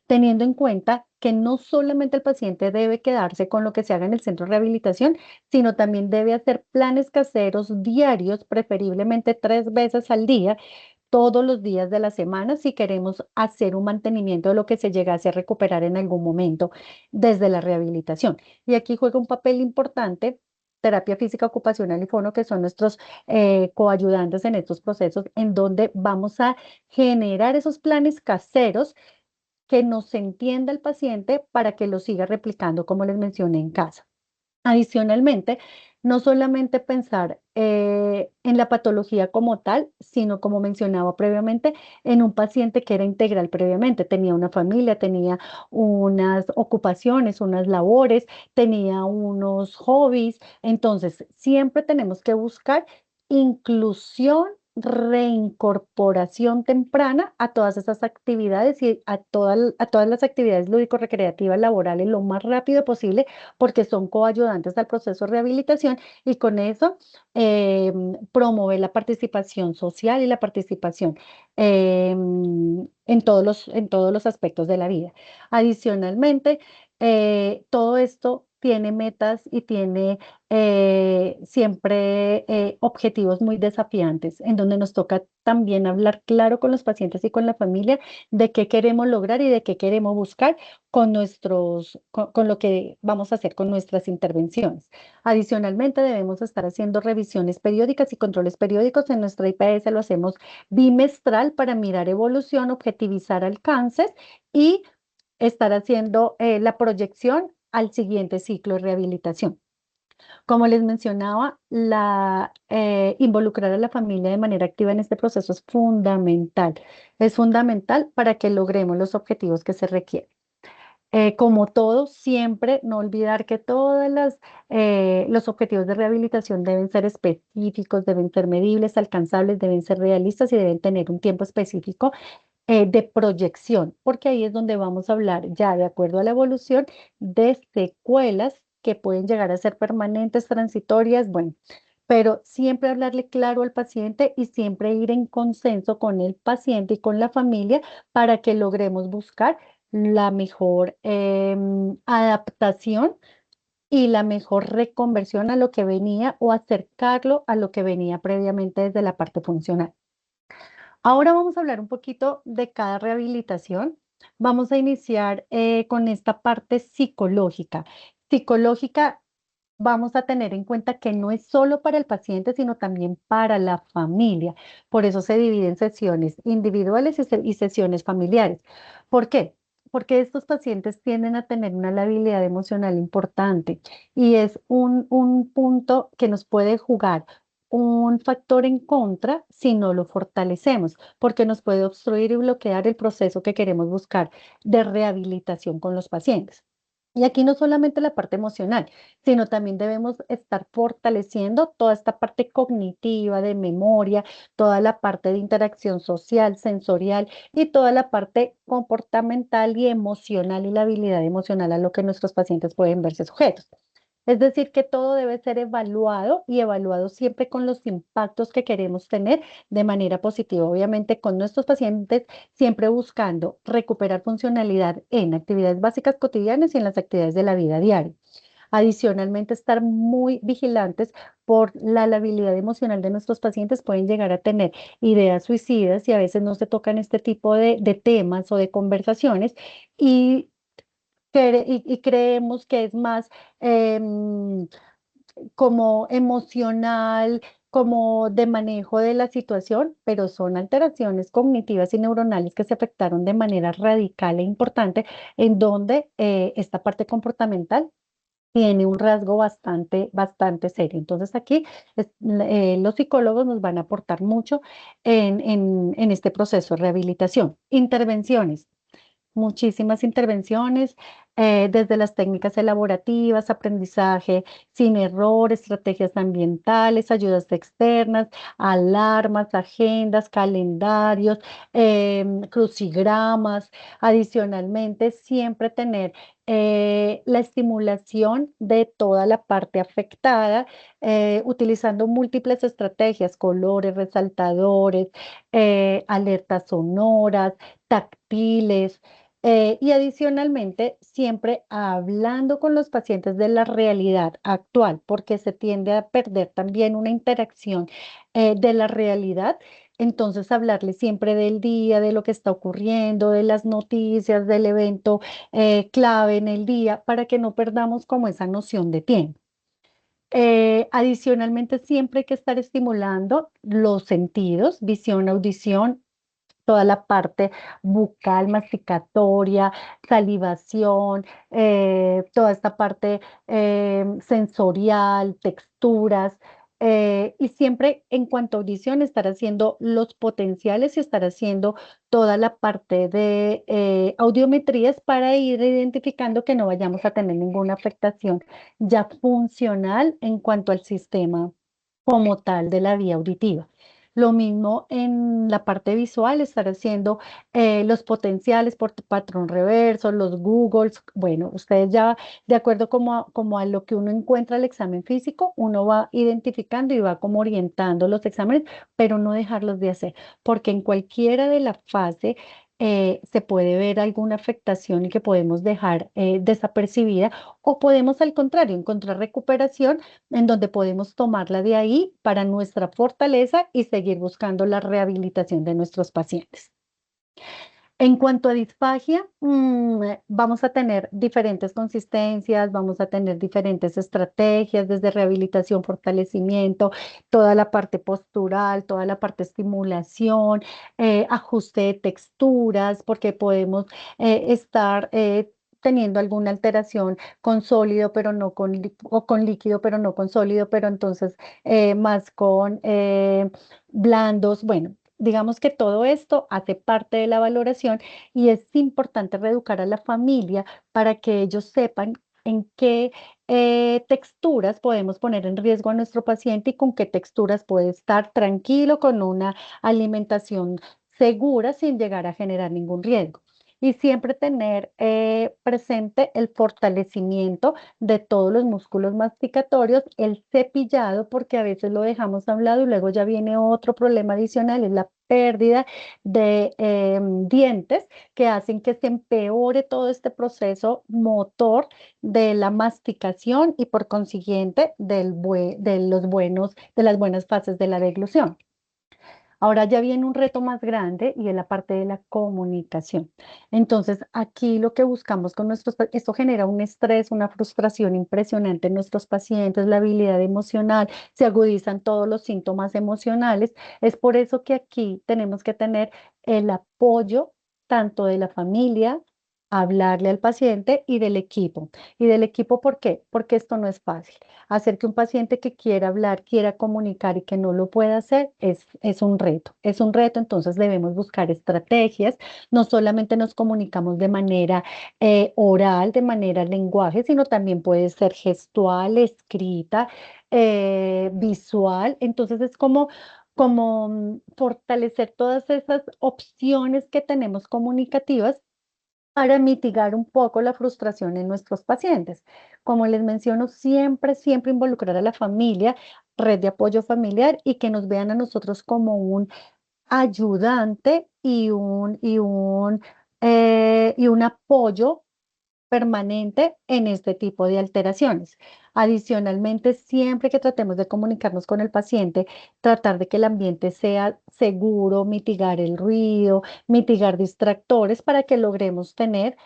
teniendo en cuenta que no solamente el paciente debe quedarse con lo que se haga en el centro de rehabilitación, sino también debe hacer planes caseros diarios, preferiblemente 3 veces al día, todos los días de la semana si queremos hacer un mantenimiento de lo que se llegase a recuperar en algún momento desde la rehabilitación. Y aquí juega un papel importante terapia física ocupacional y fono, que son nuestros coayudantes en estos procesos, en donde vamos a generar esos planes caseros que nos entienda el paciente para que lo siga replicando, como les mencioné, en casa. Adicionalmente, No solamente pensar en la patología como tal, sino como mencionaba previamente, en un paciente que era integral previamente. Tenía una familia, tenía unas ocupaciones, unas labores, tenía unos hobbies. Entonces, siempre tenemos que buscar inclusión, reincorporación temprana a todas esas actividades y a todas las actividades lúdico-recreativas laborales lo más rápido posible, porque son coayudantes al proceso de rehabilitación y con eso promover la participación social y la participación en todos los aspectos de la vida. Adicionalmente, todo esto tiene metas y tiene siempre objetivos muy desafiantes, en donde nos toca también hablar claro con los pacientes y con la familia de qué queremos lograr y de qué queremos buscar con lo que vamos a hacer con nuestras intervenciones. Adicionalmente, debemos estar haciendo revisiones periódicas y controles periódicos. En nuestra IPS lo hacemos bimestral para mirar evolución, objetivizar alcances y estar haciendo la proyección al siguiente ciclo de rehabilitación. Como les mencionaba, involucrar a la familia de manera activa en este proceso es fundamental. Es fundamental para que logremos los objetivos que se requieren. Como todo, siempre no olvidar que los objetivos de rehabilitación deben ser específicos, deben ser medibles, alcanzables, deben ser realistas y deben tener un tiempo específico de proyección, porque ahí es donde vamos a hablar ya de acuerdo a la evolución de secuelas que pueden llegar a ser permanentes, transitorias, bueno, pero siempre hablarle claro al paciente y siempre ir en consenso con el paciente y con la familia para que logremos buscar la mejor adaptación y la mejor reconversión a lo que venía o acercarlo a lo que venía previamente desde la parte funcional. Ahora vamos a hablar un poquito de cada rehabilitación. Vamos a iniciar con esta parte psicológica. Psicológica, vamos a tener en cuenta que no es solo para el paciente, sino también para la familia. Por eso se divide en sesiones individuales y sesiones familiares. ¿Por qué? Porque estos pacientes tienden a tener una labilidad emocional importante y es un punto que nos puede jugar un factor en contra si no lo fortalecemos, porque nos puede obstruir y bloquear el proceso que queremos buscar de rehabilitación con los pacientes. Y aquí no solamente la parte emocional, sino también debemos estar fortaleciendo toda esta parte cognitiva de memoria, toda la parte de interacción social, sensorial y toda la parte comportamental y emocional y la habilidad emocional a lo que nuestros pacientes pueden verse sujetos. Es decir, que todo debe ser evaluado y evaluado siempre con los impactos que queremos tener de manera positiva. Obviamente con nuestros pacientes siempre buscando recuperar funcionalidad en actividades básicas cotidianas y en las actividades de la vida diaria. Adicionalmente, estar muy vigilantes por la labilidad emocional de nuestros pacientes. Pueden llegar a tener ideas suicidas y a veces no se tocan este tipo de temas o de conversaciones y y creemos que es más como emocional, como de manejo de la situación, pero son alteraciones cognitivas y neuronales que se afectaron de manera radical e importante, en donde esta parte comportamental tiene un rasgo bastante serio. Entonces aquí los psicólogos nos van a aportar mucho en este proceso de rehabilitación. Intervenciones. Muchísimas intervenciones, desde las técnicas elaborativas, aprendizaje sin error, estrategias ambientales, ayudas externas, alarmas, agendas, calendarios, crucigramas. Adicionalmente, siempre tener la estimulación de toda la parte afectada, utilizando múltiples estrategias, colores, resaltadores, alertas sonoras, táctiles. Y adicionalmente, siempre hablando con los pacientes de la realidad actual, porque se tiende a perder también una interacción de la realidad. Entonces, hablarle siempre del día, de lo que está ocurriendo, de las noticias, del evento clave en el día, para que no perdamos como esa noción de tiempo. Adicionalmente, siempre hay que estar estimulando los sentidos, visión, audición, toda la parte bucal, masticatoria, salivación, toda esta parte sensorial, texturas. Y siempre en cuanto a audición, estar haciendo los potenciales y estar haciendo toda la parte de audiometrías para ir identificando que no vayamos a tener ninguna afectación ya funcional en cuanto al sistema como tal de la vía auditiva. Lo mismo en la parte visual, estar haciendo los potenciales por patrón reverso, los Googles. Bueno, ustedes ya, de acuerdo como a lo que uno encuentra al examen físico, uno va identificando y va como orientando los exámenes, pero no dejarlos de hacer, porque en cualquiera de la fase se puede ver alguna afectación y que podemos dejar desapercibida o podemos al contrario encontrar recuperación en donde podemos tomarla de ahí para nuestra fortaleza y seguir buscando la rehabilitación de nuestros pacientes. En cuanto a disfagia, vamos a tener diferentes consistencias, vamos a tener diferentes estrategias desde rehabilitación, fortalecimiento, toda la parte postural, toda la parte estimulación, ajuste de texturas, porque podemos estar teniendo alguna alteración con sólido, pero no con, o con líquido, pero no con sólido, pero entonces más con blandos. Bueno, digamos que todo esto hace parte de la valoración y es importante reeducar a la familia para que ellos sepan en qué texturas podemos poner en riesgo a nuestro paciente y con qué texturas puede estar tranquilo con una alimentación segura sin llegar a generar ningún riesgo. Y siempre tener presente el fortalecimiento de todos los músculos masticatorios, el cepillado, porque a veces lo dejamos a un lado y luego ya viene otro problema adicional, es la pérdida de dientes que hacen que se empeore todo este proceso motor de la masticación y por consiguiente de las buenas fases de la deglución. Ahora ya viene un reto más grande y es la parte de la comunicación. Entonces, aquí lo que buscamos con esto genera un estrés, una frustración impresionante en nuestros pacientes, la habilidad emocional, se agudizan todos los síntomas emocionales. Es por eso que aquí tenemos que tener el apoyo tanto de la familia, hablarle al paciente y del equipo. ¿Y del equipo por qué? Porque esto no es fácil. Hacer que un paciente que quiera hablar, quiera comunicar y que no lo pueda hacer es un reto. Es un reto, entonces debemos buscar estrategias. No solamente nos comunicamos de manera oral, de manera lenguaje, sino también puede ser gestual, escrita, visual. Entonces es como fortalecer todas esas opciones que tenemos comunicativas para mitigar un poco la frustración en nuestros pacientes. Como les menciono, siempre, siempre involucrar a la familia, red de apoyo familiar y que nos vean a nosotros como un ayudante y un apoyo permanente en este tipo de alteraciones. Adicionalmente, siempre que tratemos de comunicarnos con el paciente, tratar de que el ambiente sea seguro, mitigar el ruido, mitigar distractores para que logremos tener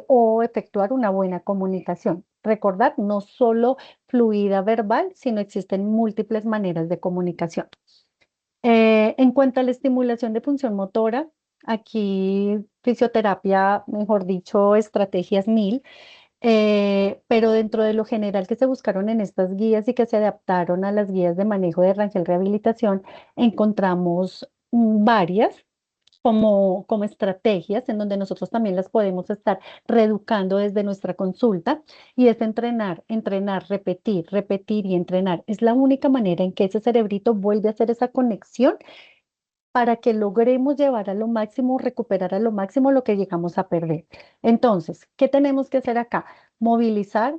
o efectuar una buena comunicación. Recordad, no solo fluida verbal, sino existen múltiples maneras de comunicación. En cuanto a la estimulación de función motora, aquí fisioterapia, mejor dicho, estrategias 1000, pero dentro de lo general que se buscaron en estas guías y que se adaptaron a las guías de manejo de Rangel Rehabilitación, encontramos varias como estrategias en donde nosotros también las podemos estar reeducando desde nuestra consulta y es entrenar, entrenar, repetir, repetir y entrenar. Es la única manera en que ese cerebrito vuelve a hacer esa conexión para que logremos llevar a lo máximo, recuperar a lo máximo lo que llegamos a perder. Entonces, ¿qué tenemos que hacer acá? Movilizar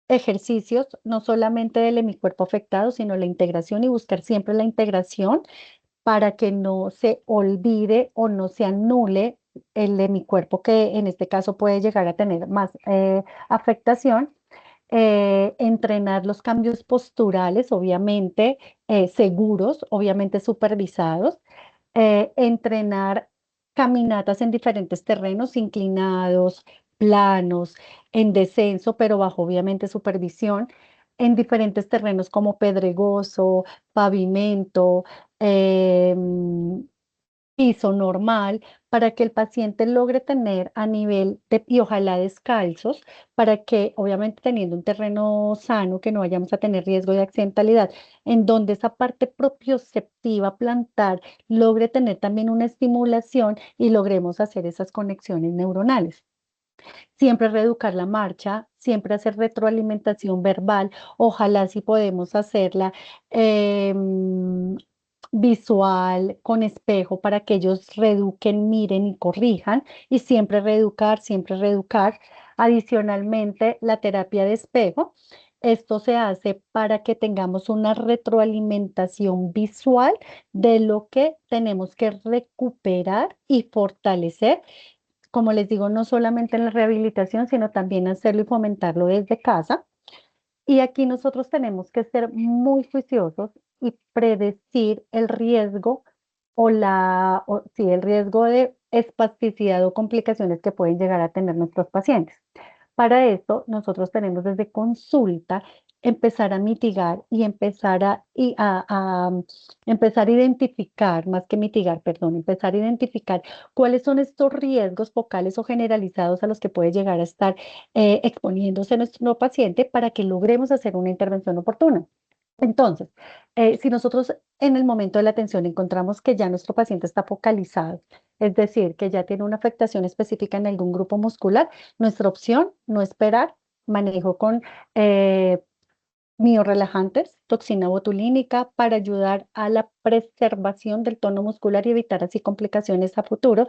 ejercicios, no solamente del hemicuerpo afectado, sino la integración y buscar siempre la integración para que no se olvide o no se anule el hemicuerpo que en este caso puede llegar a tener más afectación. Entrenar los cambios posturales, obviamente seguros, obviamente supervisados, entrenar caminatas en diferentes terrenos, inclinados, planos, en descenso, pero bajo obviamente supervisión, en diferentes terrenos como pedregoso, pavimento, piso normal para que el paciente logre tener a nivel de, y ojalá descalzos, para que obviamente teniendo un terreno sano, que no vayamos a tener riesgo de accidentalidad, en donde esa parte propioceptiva plantar logre tener también una estimulación y logremos hacer esas conexiones neuronales. Siempre reeducar la marcha, siempre hacer retroalimentación verbal, ojalá si podemos hacerla visual con espejo para que ellos reeduquen, miren y corrijan, y siempre reeducar, siempre reeducar. Adicionalmente, la terapia de espejo. Esto se hace para que tengamos una retroalimentación visual de lo que tenemos que recuperar y fortalecer, como les digo, no solamente en la rehabilitación, sino también hacerlo y fomentarlo desde casa. Y aquí nosotros tenemos que ser muy juiciosos y predecir el riesgo sí, el riesgo de espasticidad o complicaciones que pueden llegar a tener nuestros pacientes. Para esto, nosotros tenemos desde consulta empezar a mitigar y empezar a identificar, más que mitigar, perdón, empezar a identificar cuáles son estos riesgos focales o generalizados a los que puede llegar a estar exponiéndose nuestro paciente para que logremos hacer una intervención oportuna. Entonces, si nosotros en el momento de la atención encontramos que ya nuestro paciente está focalizado, es decir, que ya tiene una afectación específica en algún grupo muscular, nuestra opción, no esperar, manejo con miorelajantes, toxina botulínica para ayudar a la preservación del tono muscular y evitar así complicaciones a futuro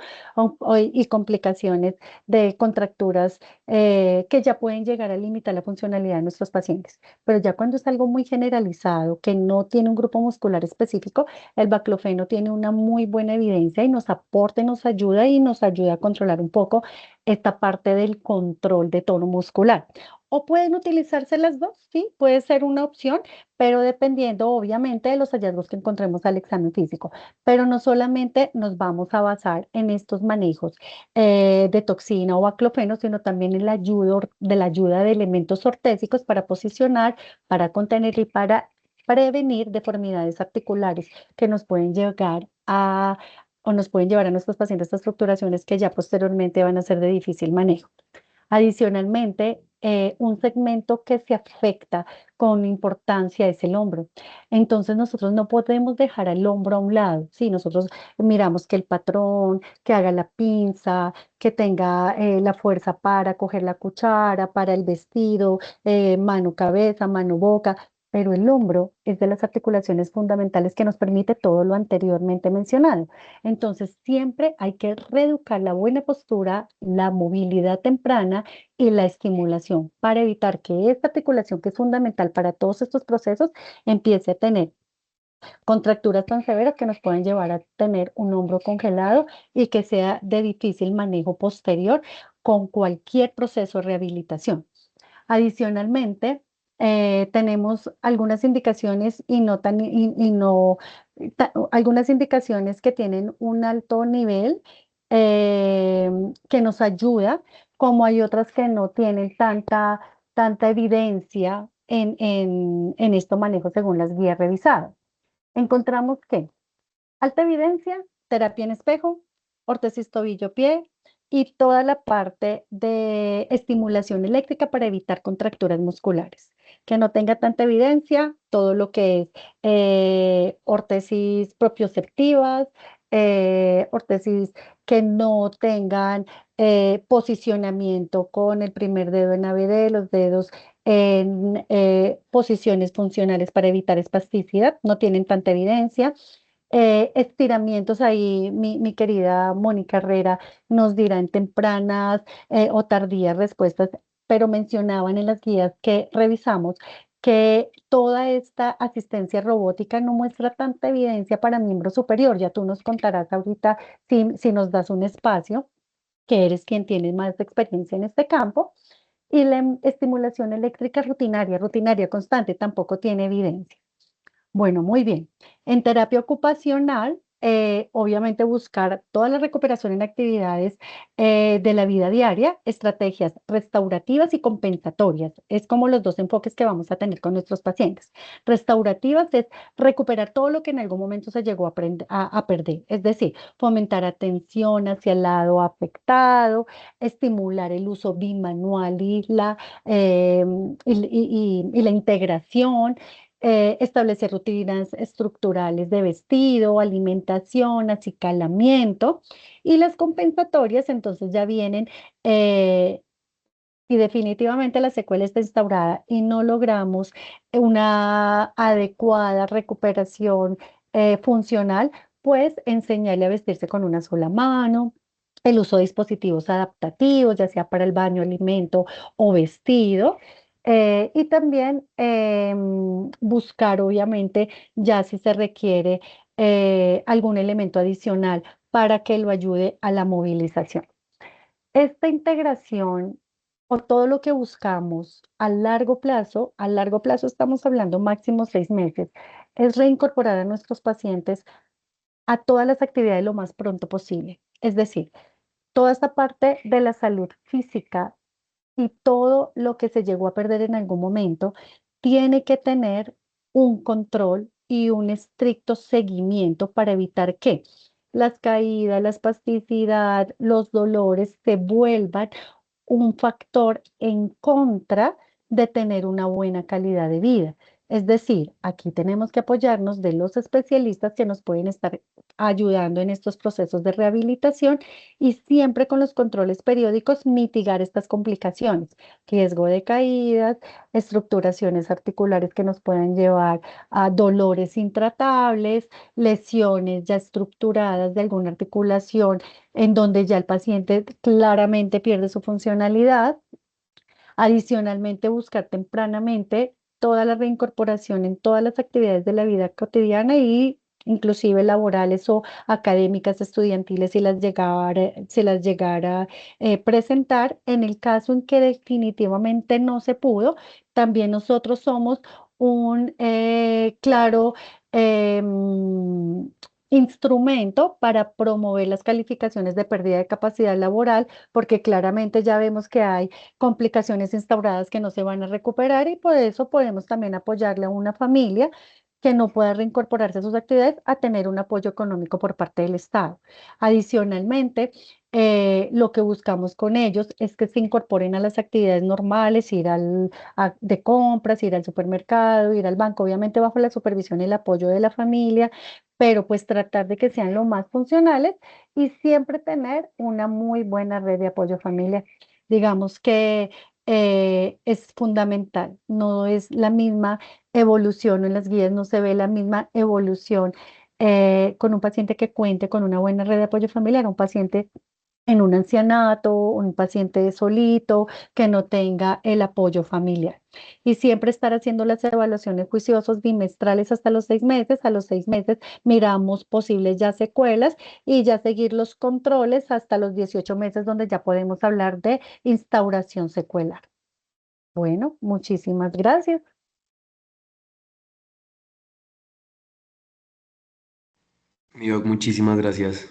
y complicaciones de contracturas que ya pueden llegar a limitar la funcionalidad de nuestros pacientes. Pero ya cuando es algo muy generalizado, que no tiene un grupo muscular específico, el baclofeno tiene una muy buena evidencia y nos aporta, nos ayuda a controlar un poco esta parte del control de tono muscular. O pueden utilizarse las dos, sí, puede ser una opción, pero dependiendo obviamente de los hallazgos que encontremos al examen físico. Pero no solamente nos vamos a basar en estos manejos de toxina o baclofeno, sino también en la ayuda de elementos ortésicos para posicionar, para contener y para prevenir deformidades articulares que nos pueden llegar a o nos pueden llevar a nuestros pacientes a estructuraciones que ya posteriormente van a ser de difícil manejo. Adicionalmente, un segmento que se afecta con importancia es el hombro. Entonces, nosotros no podemos dejar el hombro a un lado. Si nosotros miramos que el patrón, que haga la pinza, que tenga la fuerza para coger la cuchara, para el vestido, mano, cabeza, mano, boca. Pero el hombro es de las articulaciones fundamentales que nos permite todo lo anteriormente mencionado. Entonces, siempre hay que reeducar la buena postura, la movilidad temprana y la estimulación para evitar que esta articulación, que es fundamental para todos estos procesos, empiece a tener contracturas tan severas que nos pueden llevar a tener un hombro congelado y que sea de difícil manejo posterior con cualquier proceso de rehabilitación. Adicionalmente, tenemos algunas indicaciones y no tan, y no, algunas indicaciones que tienen un alto nivel que nos ayuda, como hay otras que no tienen tanta evidencia en estos manejos según las guías revisadas. Encontramos que alta evidencia, terapia en espejo, órtesis tobillo-pie y toda la parte de estimulación eléctrica para evitar contracturas musculares. Que no tenga tanta evidencia, todo lo que es órtesis propioceptivas, órtesis que no tengan posicionamiento con el primer dedo en ABD, los dedos en posiciones funcionales para evitar espasticidad, no tienen tanta evidencia. Estiramientos ahí, mi querida Mónica Herrera nos dirá en tempranas o tardías respuestas, pero mencionaban en las guías que revisamos que toda esta asistencia robótica no muestra tanta evidencia para miembro superior. Ya tú nos contarás ahorita si nos das un espacio, que eres quien tiene más experiencia en este campo. Y la estimulación eléctrica rutinaria constante, tampoco tiene evidencia. Bueno, muy bien. En terapia ocupacional obviamente buscar toda la recuperación en actividades de la vida diaria, estrategias restaurativas y compensatorias. Es como los dos enfoques que vamos a tener con nuestros pacientes. Restaurativas es recuperar todo lo que en algún momento se llegó a perder, es decir, fomentar atención hacia el lado afectado, estimular el uso bimanual y la integración, establecer rutinas estructurales de vestido, alimentación, acicalamiento, y las compensatorias entonces ya vienen, y definitivamente la secuela está instaurada y no logramos una adecuada recuperación funcional, pues enseñarle a vestirse con una sola mano, el uso de dispositivos adaptativos, ya sea para el baño, alimento o vestido. Y también buscar, obviamente, ya si se requiere algún elemento adicional para que lo ayude a la movilización. Esta integración o todo lo que buscamos a largo plazo estamos hablando máximo 6 meses, es reincorporar a nuestros pacientes a todas las actividades lo más pronto posible. Es decir, toda esta parte de la salud física y todo lo que se llegó a perder en algún momento tiene que tener un control y un estricto seguimiento para evitar que las caídas, la espasticidad, los dolores se vuelvan un factor en contra de tener una buena calidad de vida. Es decir, aquí tenemos que apoyarnos de los especialistas que nos pueden estar ayudando en estos procesos de rehabilitación y siempre con los controles periódicos mitigar estas complicaciones, riesgo de caídas, estructuraciones articulares que nos pueden llevar a dolores intratables, lesiones ya estructuradas de alguna articulación en donde ya el paciente claramente pierde su funcionalidad. Adicionalmente, buscar tempranamente toda la reincorporación en todas las actividades de la vida cotidiana y inclusive laborales o académicas estudiantiles si las llegara presentar. En el caso en que definitivamente no se pudo, también nosotros somos un claro instrumento para promover las calificaciones de pérdida de capacidad laboral, porque claramente ya vemos que hay complicaciones instauradas que no se van a recuperar y por eso podemos también apoyarle a una familia que no pueda reincorporarse a sus actividades a tener un apoyo económico por parte del Estado. Adicionalmente, lo que buscamos con ellos es que se incorporen a las actividades normales, de compras, ir al supermercado, ir al banco, obviamente bajo la supervisión y el apoyo de la familia, pero pues tratar de que sean lo más funcionales y siempre tener una muy buena red de apoyo familiar. Digamos que es fundamental, no es la misma evolución, o en las guías no se ve la misma evolución con un paciente que cuente con una buena red de apoyo familiar, un paciente en un ancianato, un paciente solito, que no tenga el apoyo familiar. Y siempre estar haciendo las evaluaciones juiciosas bimestrales hasta los 6 meses. A los 6 meses miramos posibles ya secuelas y ya seguir los controles hasta los 18 meses, donde ya podemos hablar de instauración secuelar. Bueno, muchísimas gracias. Mi doc, muchísimas gracias.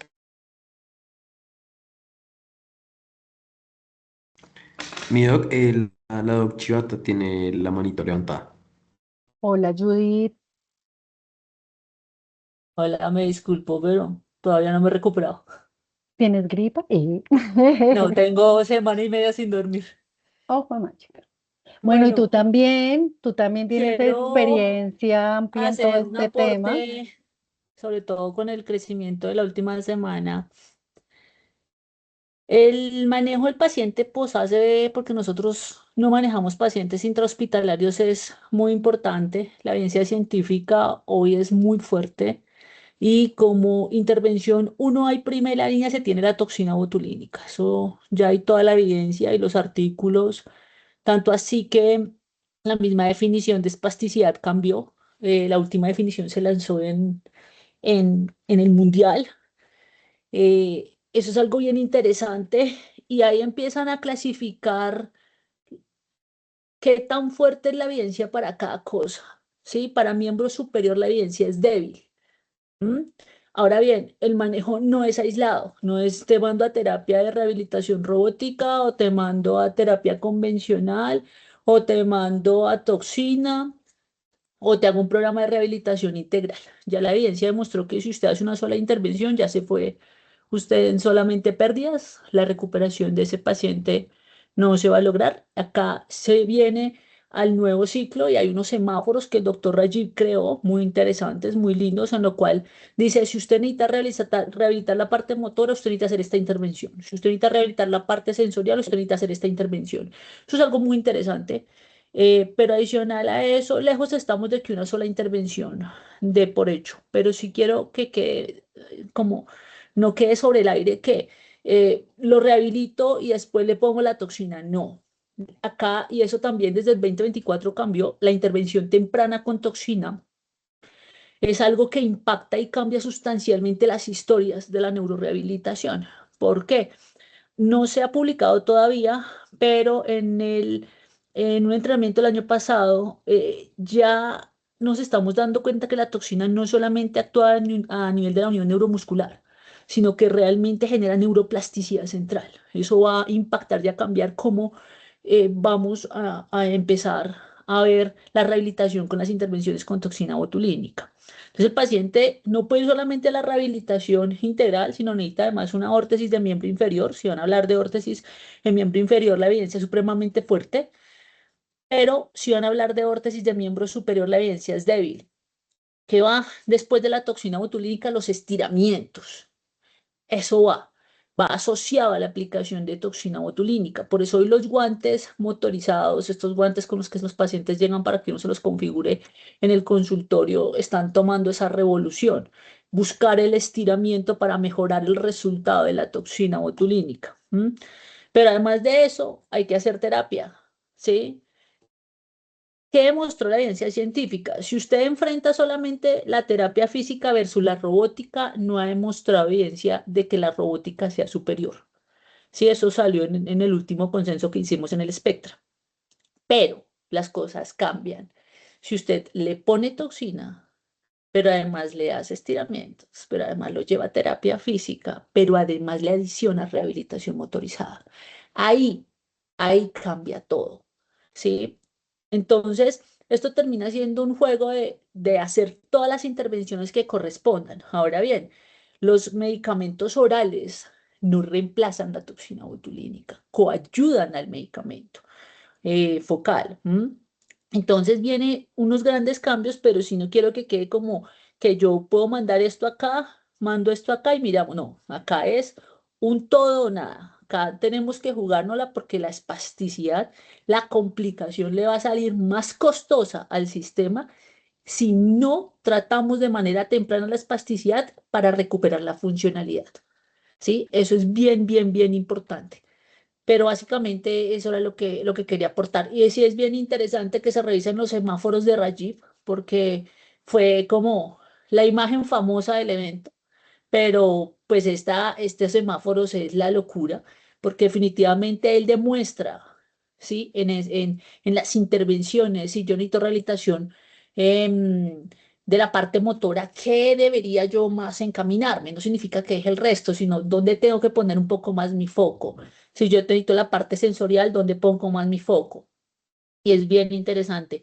Mi doc, la doc Chivata tiene la manito levantada. Hola, Judith. Hola, me disculpo, pero todavía no me he recuperado. ¿Tienes gripa? No, tengo semana y media sin dormir. Oh, fue macho. Bueno, y Bueno, tú también tienes quiero experiencia amplia en todo hacer un este tema. aporte, sobre todo con el crecimiento de la última semana. El manejo del paciente post-ACV, porque nosotros no manejamos pacientes intrahospitalarios, es muy importante. La evidencia científica hoy es muy fuerte. Y como intervención uno hay primera línea se tiene la toxina botulínica. Eso ya hay toda la evidencia y los artículos, tanto así que la misma definición de espasticidad cambió. La última definición se lanzó en el Mundial. Eso es algo bien interesante y ahí empiezan a clasificar qué tan fuerte es la evidencia para cada cosa. ¿Sí? Para miembro superior la evidencia es débil. ¿Mm? Ahora bien, el manejo no es aislado, no es te mando a terapia de rehabilitación robótica o te mando a terapia convencional o te mando a toxina o te hago un programa de rehabilitación integral. Ya la evidencia demostró que si usted hace una sola intervención, ya se fue usted en solamente pérdidas, la recuperación de ese paciente no se va a lograr. Acá se viene al nuevo ciclo y hay unos semáforos que el doctor Rajiv creó, muy interesantes, muy lindos, en lo cual dice, si usted necesita rehabilitar la parte motora, usted necesita hacer esta intervención. Si usted necesita rehabilitar la parte sensorial, usted necesita hacer esta intervención. Eso es algo muy interesante. Pero adicional a eso, lejos estamos de que una sola intervención dé por hecho, pero sí quiero que quede como no quede sobre el aire que lo rehabilito y después le pongo la toxina. No. Acá, y eso también desde el 2024 cambió, la intervención temprana con toxina es algo que impacta y cambia sustancialmente las historias de la neurorehabilitación. ¿Por qué? No se ha publicado todavía, pero en un entrenamiento el año pasado ya nos estamos dando cuenta que la toxina no solamente actúa a nivel de la unión neuromuscular, sino que realmente genera neuroplasticidad central. Eso va a impactar y a cambiar cómo vamos a empezar a ver la rehabilitación con las intervenciones con toxina botulínica. Entonces el paciente no puede ir solamente a la rehabilitación integral, sino necesita además una órtesis de miembro inferior. Si van a hablar de órtesis en miembro inferior, la evidencia es supremamente fuerte, pero si van a hablar de órtesis de miembro superior, la evidencia es débil. ¿Qué va después de la toxina botulínica? Los estiramientos. Eso va asociado a la aplicación de toxina botulínica. Por eso hoy los guantes motorizados, estos guantes con los que los pacientes llegan para que uno se los configure en el consultorio, están tomando esa revolución. Buscar el estiramiento para mejorar el resultado de la toxina botulínica. Pero además de eso, hay que hacer terapia, ¿sí? ¿Qué demostró la evidencia científica? Si usted enfrenta solamente la terapia física versus la robótica, no ha demostrado evidencia de que la robótica sea superior. Sí, eso salió en el último consenso que hicimos en el espectro. Pero las cosas cambian. Si usted le pone toxina, pero además le hace estiramientos, pero además lo lleva a terapia física, pero además le adiciona rehabilitación motorizada. Ahí, ahí cambia todo, ¿sí? Entonces, esto termina siendo un juego de hacer todas las intervenciones que correspondan. Ahora bien, los medicamentos orales no reemplazan la toxina botulínica, coayudan al medicamento focal. Entonces viene unos grandes cambios, pero si no quiero que quede como que yo puedo mandar esto acá, mando esto acá y miramos, no, acá es un todo o nada. Acá tenemos que jugárnosla porque la espasticidad, la complicación le va a salir más costosa al sistema si no tratamos de manera temprana la espasticidad para recuperar la funcionalidad. ¿Sí? Eso es bien, bien, bien importante. Pero básicamente eso era lo que quería aportar. Y sí es bien interesante que se revisen los semáforos de Rajiv, porque fue como la imagen famosa del evento, pero pues este semáforos es la locura, porque definitivamente él demuestra, ¿sí? En las intervenciones, si yo necesito rehabilitación de la parte motora, ¿qué debería yo más encaminarme? No significa que deje el resto, sino dónde tengo que poner un poco más mi foco. Si yo necesito la parte sensorial, ¿dónde pongo más mi foco? Y es bien interesante.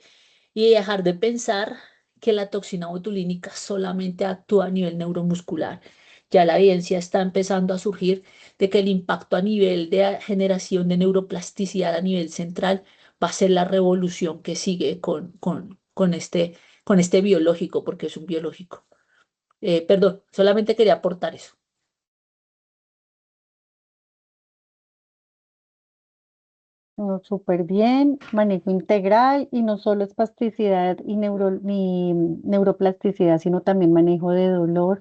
Y dejar de pensar que la toxina botulínica solamente actúa a nivel neuromuscular. Ya la evidencia está empezando a surgir de que el impacto a nivel de generación de neuroplasticidad a nivel central va a ser la revolución que sigue con este biológico, porque es un biológico. Perdón, solamente quería aportar eso. No, súper bien, manejo integral y no solo espasticidad y ni neuroplasticidad, sino también manejo de dolor.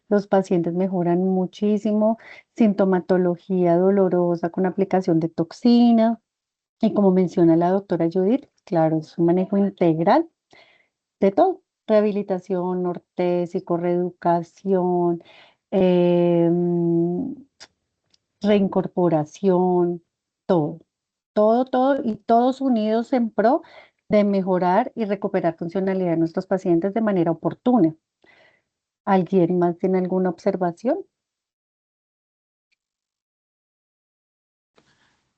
Los pacientes mejoran muchísimo, sintomatología dolorosa con aplicación de toxina y como menciona la doctora Judith, claro, es un manejo integral de todo, rehabilitación, ortésico, reeducación, em, reincorporación, todo, todo, todo y todos unidos en pro de mejorar y recuperar funcionalidad de nuestros pacientes de manera oportuna. ¿Alguien más tiene alguna observación?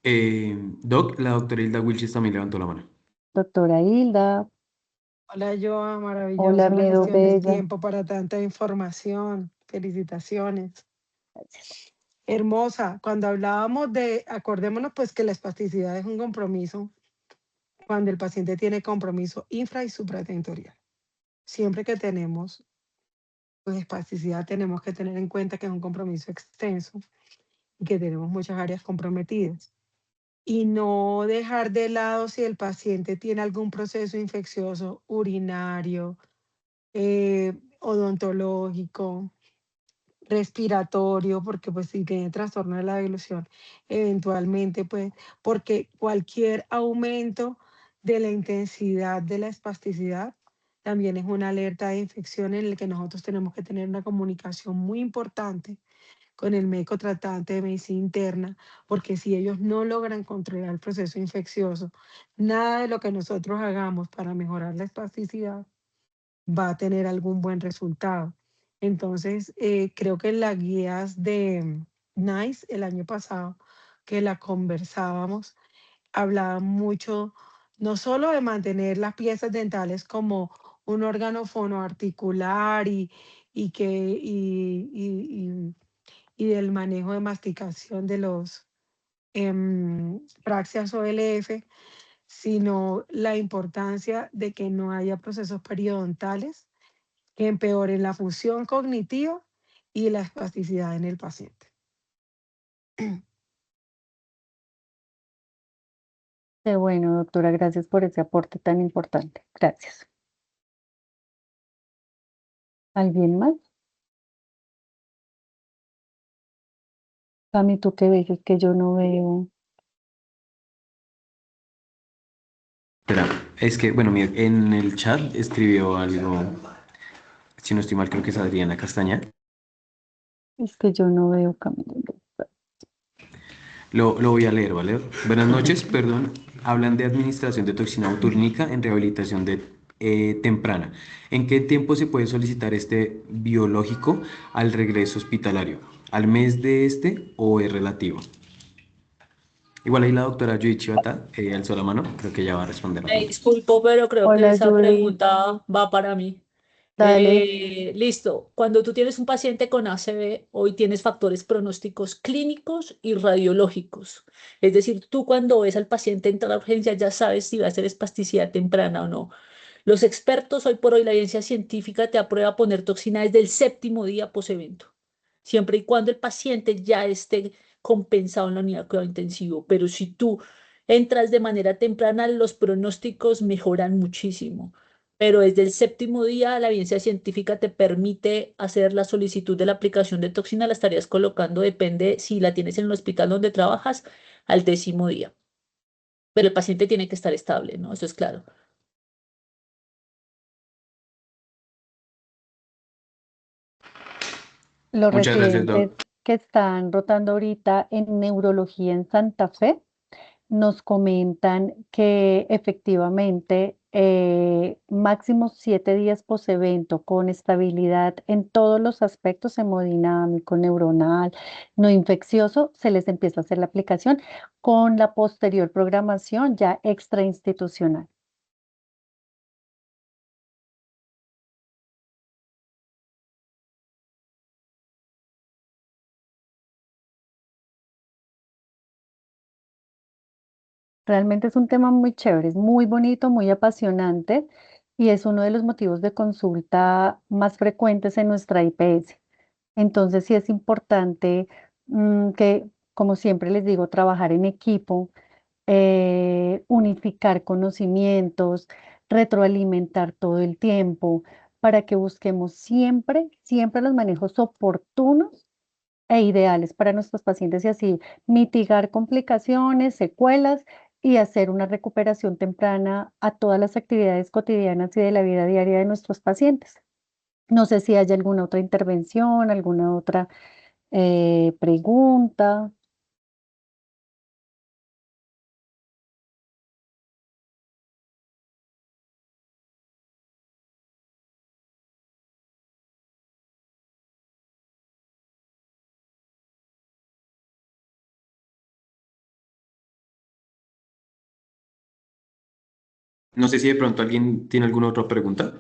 Doc, la doctora Hilda Wilches también levantó la mano. Doctora Hilda, Hola, Joa, hola, maravillosa la Medo gestión del Bella. tiempo para tanta información. Felicitaciones. Gracias. Hermosa. Cuando hablábamos de, acordémonos pues que la espasticidad es un compromiso cuando el paciente tiene compromiso infra y supratentorial. Siempre que tenemos pues espasticidad tenemos que tener en cuenta que es un compromiso extenso y que tenemos muchas áreas comprometidas. Y no dejar de lado si el paciente tiene algún proceso infeccioso urinario, odontológico, respiratorio, porque pues si tiene trastorno de la deglución, eventualmente pues, porque cualquier aumento de la intensidad de la espasticidad también es una alerta de infección en el que nosotros tenemos que tener una comunicación muy importante con el médico tratante de medicina interna, porque si ellos no logran controlar el proceso infeccioso, nada de lo que nosotros hagamos para mejorar la espasticidad va a tener algún buen resultado. Entonces, creo que en las guías de NICE el año pasado, que la conversábamos, hablaba mucho, no solo de mantener las piezas dentales como un órgano fonoarticular y que, y del manejo de masticación de los praxias OLF, sino la importancia de que no haya procesos periodontales que empeoren la función cognitiva y la espasticidad en el paciente. Qué bueno, doctora, gracias por ese aporte tan importante. Gracias. ¿Alguien más? Cami, ¿tú qué ves? Es que yo no veo. Espera, es que, bueno, mira, en el chat escribió algo, si no estoy mal, creo que es Adriana Castaña. Es que yo no veo, Cami. Lo voy a leer, ¿vale? Buenas noches, perdón. Hablan de administración de toxina botulínica en rehabilitación temprana. ¿En qué tiempo se puede solicitar este biológico al regreso hospitalario? ¿Al mes de este o es relativo? Igual ahí la doctora Judy Chivata alzó la mano, creo que ella va a responder la Me pregunta. disculpo, pero creo que Hola, esa Judy. pregunta va para mí. Dale. Listo. Cuando tú tienes un paciente con ACV, hoy tienes factores pronósticos clínicos y radiológicos. Es decir, tú cuando ves al paciente entrar a urgencia ya sabes si va a ser espasticidad temprana o no. Los expertos hoy por hoy, la evidencia científica te aprueba poner toxina desde el séptimo día posevento, siempre y cuando el paciente ya esté compensado en la unidad de cuidado intensivo. Pero si tú entras de manera temprana, los pronósticos mejoran muchísimo. Pero desde el séptimo día, la evidencia científica te permite hacer la solicitud de la aplicación de toxina, la estarías colocando, depende si la tienes en el hospital donde trabajas, al décimo día. Pero el paciente tiene que estar estable, ¿no? Eso es claro. Los Muchas gracias, residentes Doc. que están rotando ahorita en neurología en Santa Fe nos comentan que efectivamente máximo 7 días post-evento con estabilidad en todos los aspectos hemodinámico, neuronal, no infeccioso, se les empieza a hacer la aplicación con la posterior programación ya extrainstitucional. Realmente es un tema muy chévere, es muy bonito, muy apasionante y es uno de los motivos de consulta más frecuentes en nuestra IPS. Entonces sí es importante que, como siempre les digo, trabajar en equipo, unificar conocimientos, retroalimentar todo el tiempo para que busquemos siempre, siempre los manejos oportunos e ideales para nuestros pacientes y así mitigar complicaciones, secuelas y hacer una recuperación temprana a todas las actividades cotidianas y de la vida diaria de nuestros pacientes. No sé si hay alguna otra intervención, alguna otra pregunta. No sé si de pronto alguien tiene alguna otra pregunta.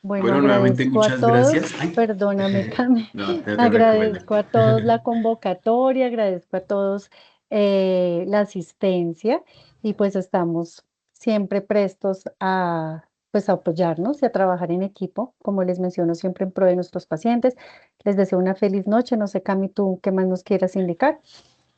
Bueno, Bueno, nuevamente agradezco a muchas todos, gracias. Ay. perdóname, Cami, No te preocupes. agradezco a todos la convocatoria, agradezco a todos la asistencia y pues estamos siempre prestos a, pues, a apoyarnos y a trabajar en equipo, como les menciono siempre en pro de nuestros pacientes. Les deseo una feliz noche, no sé, Cami, tú qué más nos quieras indicar.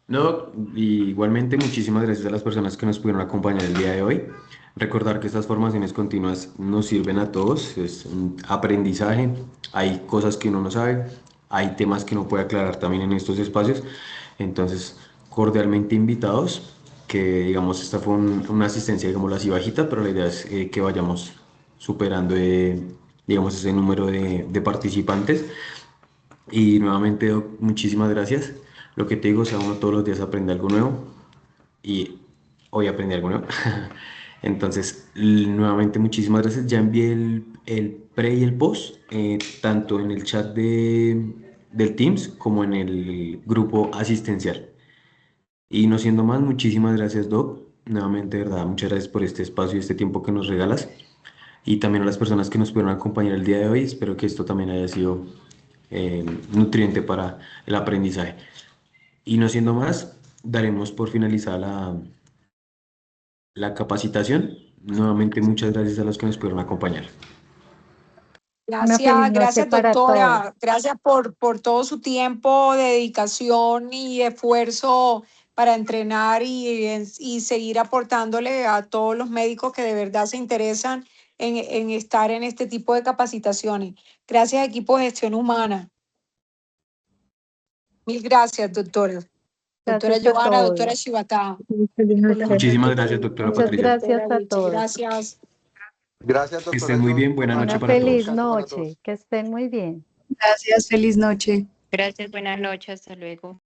No, y igualmente muchísimas gracias a las personas que nos pudieron acompañar el día de hoy. Recordar que estas formaciones continuas nos sirven a todos, es un aprendizaje, hay cosas que uno no sabe, hay temas que uno puede aclarar también en estos espacios, entonces cordialmente invitados, que digamos esta fue una asistencia, digamos así bajita, pero la idea es que vayamos superando, digamos, ese número de participantes. Y nuevamente, Doc, muchísimas gracias. Lo que te digo, o sea, uno todos los días aprende algo nuevo y hoy aprendí algo nuevo. Entonces, nuevamente, muchísimas gracias. Ya envié el pre y el post, tanto en el chat del Teams como en el grupo asistencial. Y no siendo más, muchísimas gracias, Doc. Nuevamente, de verdad, muchas gracias por este espacio y este tiempo que nos regalas. Y también a las personas que nos pudieron acompañar el día de hoy. Espero que esto también haya sido nutriente para el aprendizaje. Y no siendo más, daremos por finalizada la capacitación. Nuevamente, muchas gracias a los que nos pudieron acompañar. Una feliz Gracias, noche gracias para todos. doctora, gracias por todo su tiempo, dedicación y esfuerzo para entrenar y seguir aportándole a todos los médicos que de verdad se interesan en estar en este tipo de capacitaciones. Gracias, equipo de gestión humana. Mil gracias, doctora. Doctora Gracias a Joana, doctora todos. Shibata. Feliz Por noche. los Muchísimas aportes gracias, doctora Muchas Patricia. gracias a todos. Gracias. Gracias, Que doctora estén muy John. bien. Buena noche Una para feliz todos. Descanso para todos. noche, que estén muy bien. Gracias, feliz noche. Gracias, buenas noches, hasta luego.